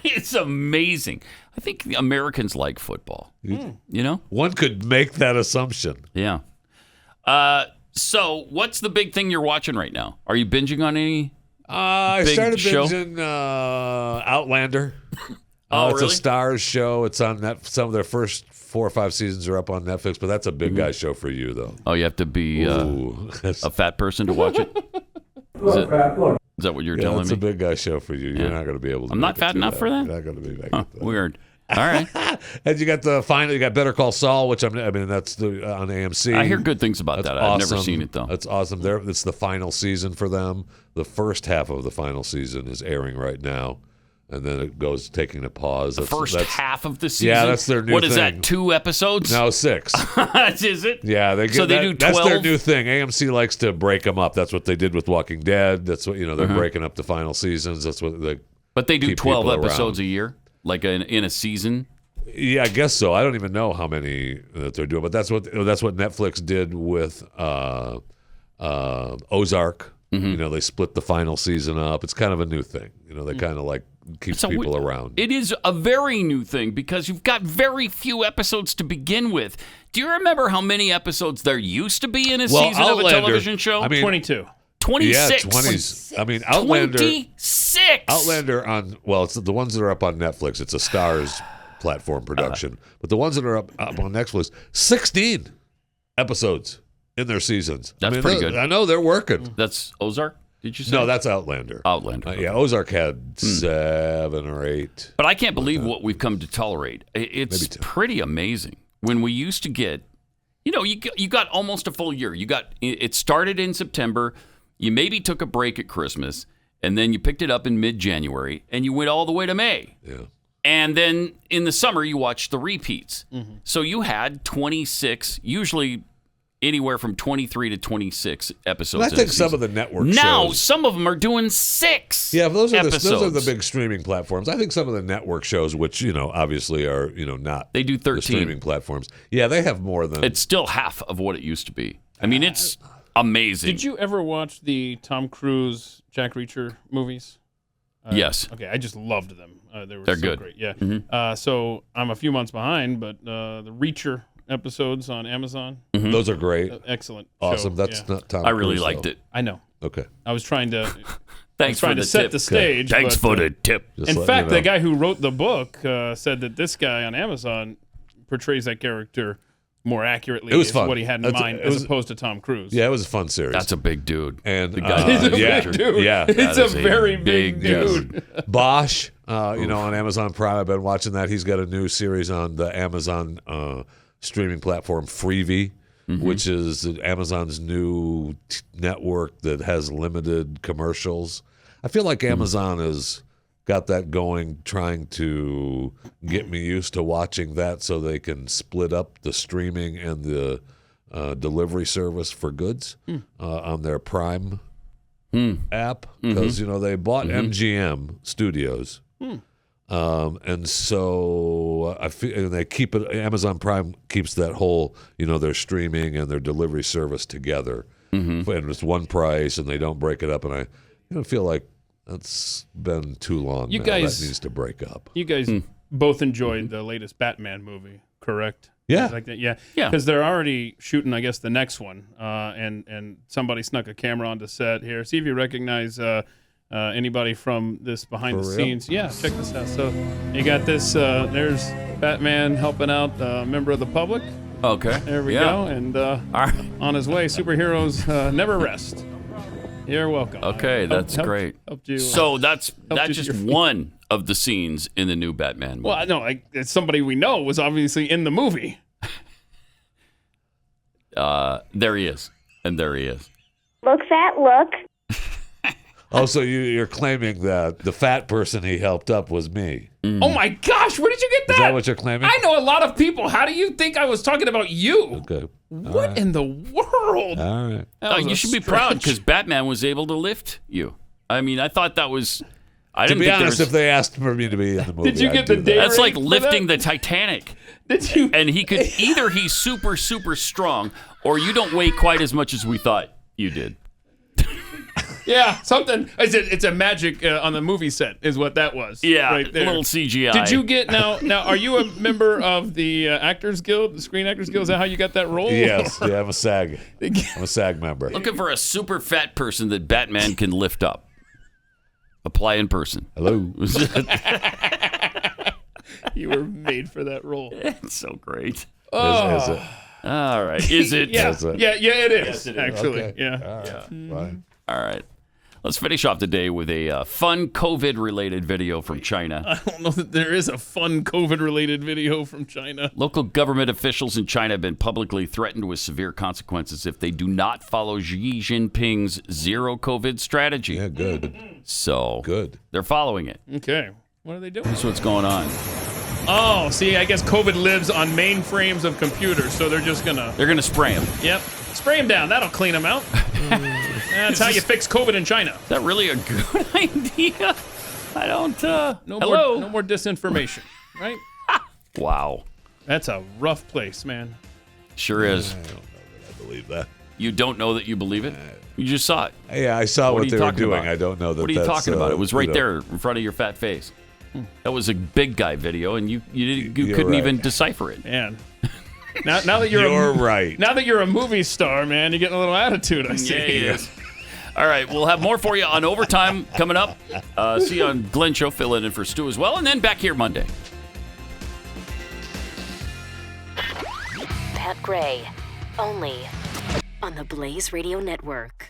It's amazing. I think Americans like football. You know? One could make that assumption. Yeah. So what's the big thing you're watching right now? Are you binging on any I big started show? binging Outlander. It's really? a Stars show. It's on some of their first 4 or 5 seasons are up on Netflix, but that's a big guy show for you, though. Oh, you have to be a fat person to watch it? Is that what you're telling me? It's a big guy show for you. You're not going to be able to. I'm not fat enough for that? You're not going to be back. Weird. All right. And you got you got Better Call Saul, which that's on AMC. I hear good things about that. I've never seen it, though. That's awesome. It's the final season for them. The first half of the final season is airing right now. And then it goes taking a pause. The first half of the season? Yeah, that's their new thing. What is that, 2 episodes? No, 6. Is it? Yeah, they do 12? That's their new thing. AMC likes to break them up. That's what they did with Walking Dead. That's what, they're breaking up the final seasons. That's what But they do 12 episodes a year? Like in a season? Yeah, I guess so. I don't even know how many that they're doing, but that's what Netflix did with Ozark. They split the final season up. It's kind of a new thing. They kind of like keeps people around. It is a very new thing because you've got very few episodes to begin with. Do you remember how many episodes there used to be in a season of a television show? 22. 26. Yeah, 20s. I mean, Outlander. 26. Outlander it's the ones that are up on Netflix. It's a Stars platform production. But the ones that are up on Netflix, 16 episodes in their seasons. That's pretty good. I know they're working. That's Ozark? Did you say? No, that's Outlander. Outlander. Yeah, Ozark had 7 or 8. But I can't believe what we've come to tolerate. It's pretty amazing. When we used to get, you got almost a full year. It started in September. You maybe took a break at Christmas, and then you picked it up in mid-January, and you went all the way to May. Yeah. And then in the summer, you watched the repeats. So you had 26, usually anywhere from 23 to 26 episodes. And I think some of the network shows, some of them are doing 6. Yeah, those are episodes. the big streaming platforms. I think some of the network shows, which obviously are not, they do 13 the streaming platforms. Yeah, they have more than. It's still half of what it used to be. I mean, it's amazing. Did you ever watch the Tom Cruise Jack Reacher movies? Yes. Okay, I just loved them. They're so good. Great. Yeah. Mm-hmm. So I'm a few months behind, but the Reacher episodes on Amazon. Mm-hmm. Those are great. Excellent. Awesome. Show. That's not Tom I really Cruise, liked though. it. I know. Okay. I was trying to. Thanks for the set tip. the stage. Thanks but, for the tip. In fact, the guy who wrote the book said that this guy on Amazon portrays that character more accurately. It was fun. What he had in mind, as opposed to Tom Cruise. Yeah, it was a fun series. That's a big dude. And the guy he's a big dude. Yeah, he's a very big dude. Bosch, on Amazon Prime. I've been watching that. He's got a new series on the Amazon streaming platform Freevee, which is Amazon's new network that has limited commercials. I feel like Amazon has got that going, trying to get me used to watching that so they can split up the streaming and the delivery service for goods on their Prime app, because they bought MGM Studios. And so I feel, and they keep it. Amazon Prime keeps that whole, their streaming and their delivery service together, and it's one price, and they don't break it up. And I feel like that's been too long. You now. guys that needs to break up. You guys both enjoyed the latest Batman movie, correct? Yeah, like that. Yeah. Because they're already shooting, I guess, the next one. And somebody snuck a camera onto set here. See if you recognize. Anybody from this behind the scenes? Yeah, check this out. So you got this. There's Batman helping out a member of the public. Okay. There we go. And on his way, superheroes never rest. You're welcome. Okay, that's great. Helped you, so that's just one of the scenes in the new Batman movie. Well, no, it's somebody we know was obviously in the movie. There he is, and there he is. Look, fat, look. Oh, so you're claiming that the fat person he helped up was me? Oh my gosh, where did you get that? Is that what you're claiming? I know a lot of people. How do you think I was talking about you? Okay. What in the world? All right. You should be proud because Batman was able to lift you. I mean, I thought that was. To be honest, if they asked for me to be in the movie, did you get the day? That's like lifting the Titanic. Did you? And he could either he's super strong, or you don't weigh quite as much as we thought you did. Yeah, something. It's a magic on the movie set, is what that was. Yeah, right there. A little CGI. Did you get now? Are you a member of the Actors Guild, the Screen Actors Guild? Is that how you got that role? Yes. Yeah, I'm a SAG. I'm a SAG member. Looking for a super fat person that Batman can lift up. Apply in person. Hello. You were made for that role. It's so great. Oh. Is it? All right. Is it? Yeah. Is it? Yeah, it is. Yes, it is. Actually. Okay. Yeah. All right. Fine. All right. Let's finish off the day with a fun COVID-related video from China. I don't know that there is a fun COVID-related video from China. Local government officials in China have been publicly threatened with severe consequences if they do not follow Xi Jinping's zero COVID strategy. Yeah, good. So good. They're following it. Okay. What are they doing? That's what's going on. Oh, see, I guess COVID lives on mainframes of computers, so they're just gonna... They're gonna spray them. Yep. Spray them down. That'll clean them out. That's how you fix COVID in China. Is that really a good idea? I don't... No more disinformation, right? Wow. That's a rough place, man. Sure is. I don't know that I believe that. You don't know that you believe it? You just saw it. Yeah, I saw what they were doing. About? I don't know that. What are you talking about? It was right there in front of your fat face. That was a big guy video, and you couldn't even decipher it. Man. Now that you're right. Now that you're a movie star, man, you're getting a little attitude, I see. Yeah, he is. All right, we'll have more for you on Overtime coming up. See you on Glenn Show, fill in for Stu as well, and then back here Monday. Pat Gray, only on the Blaze Radio Network.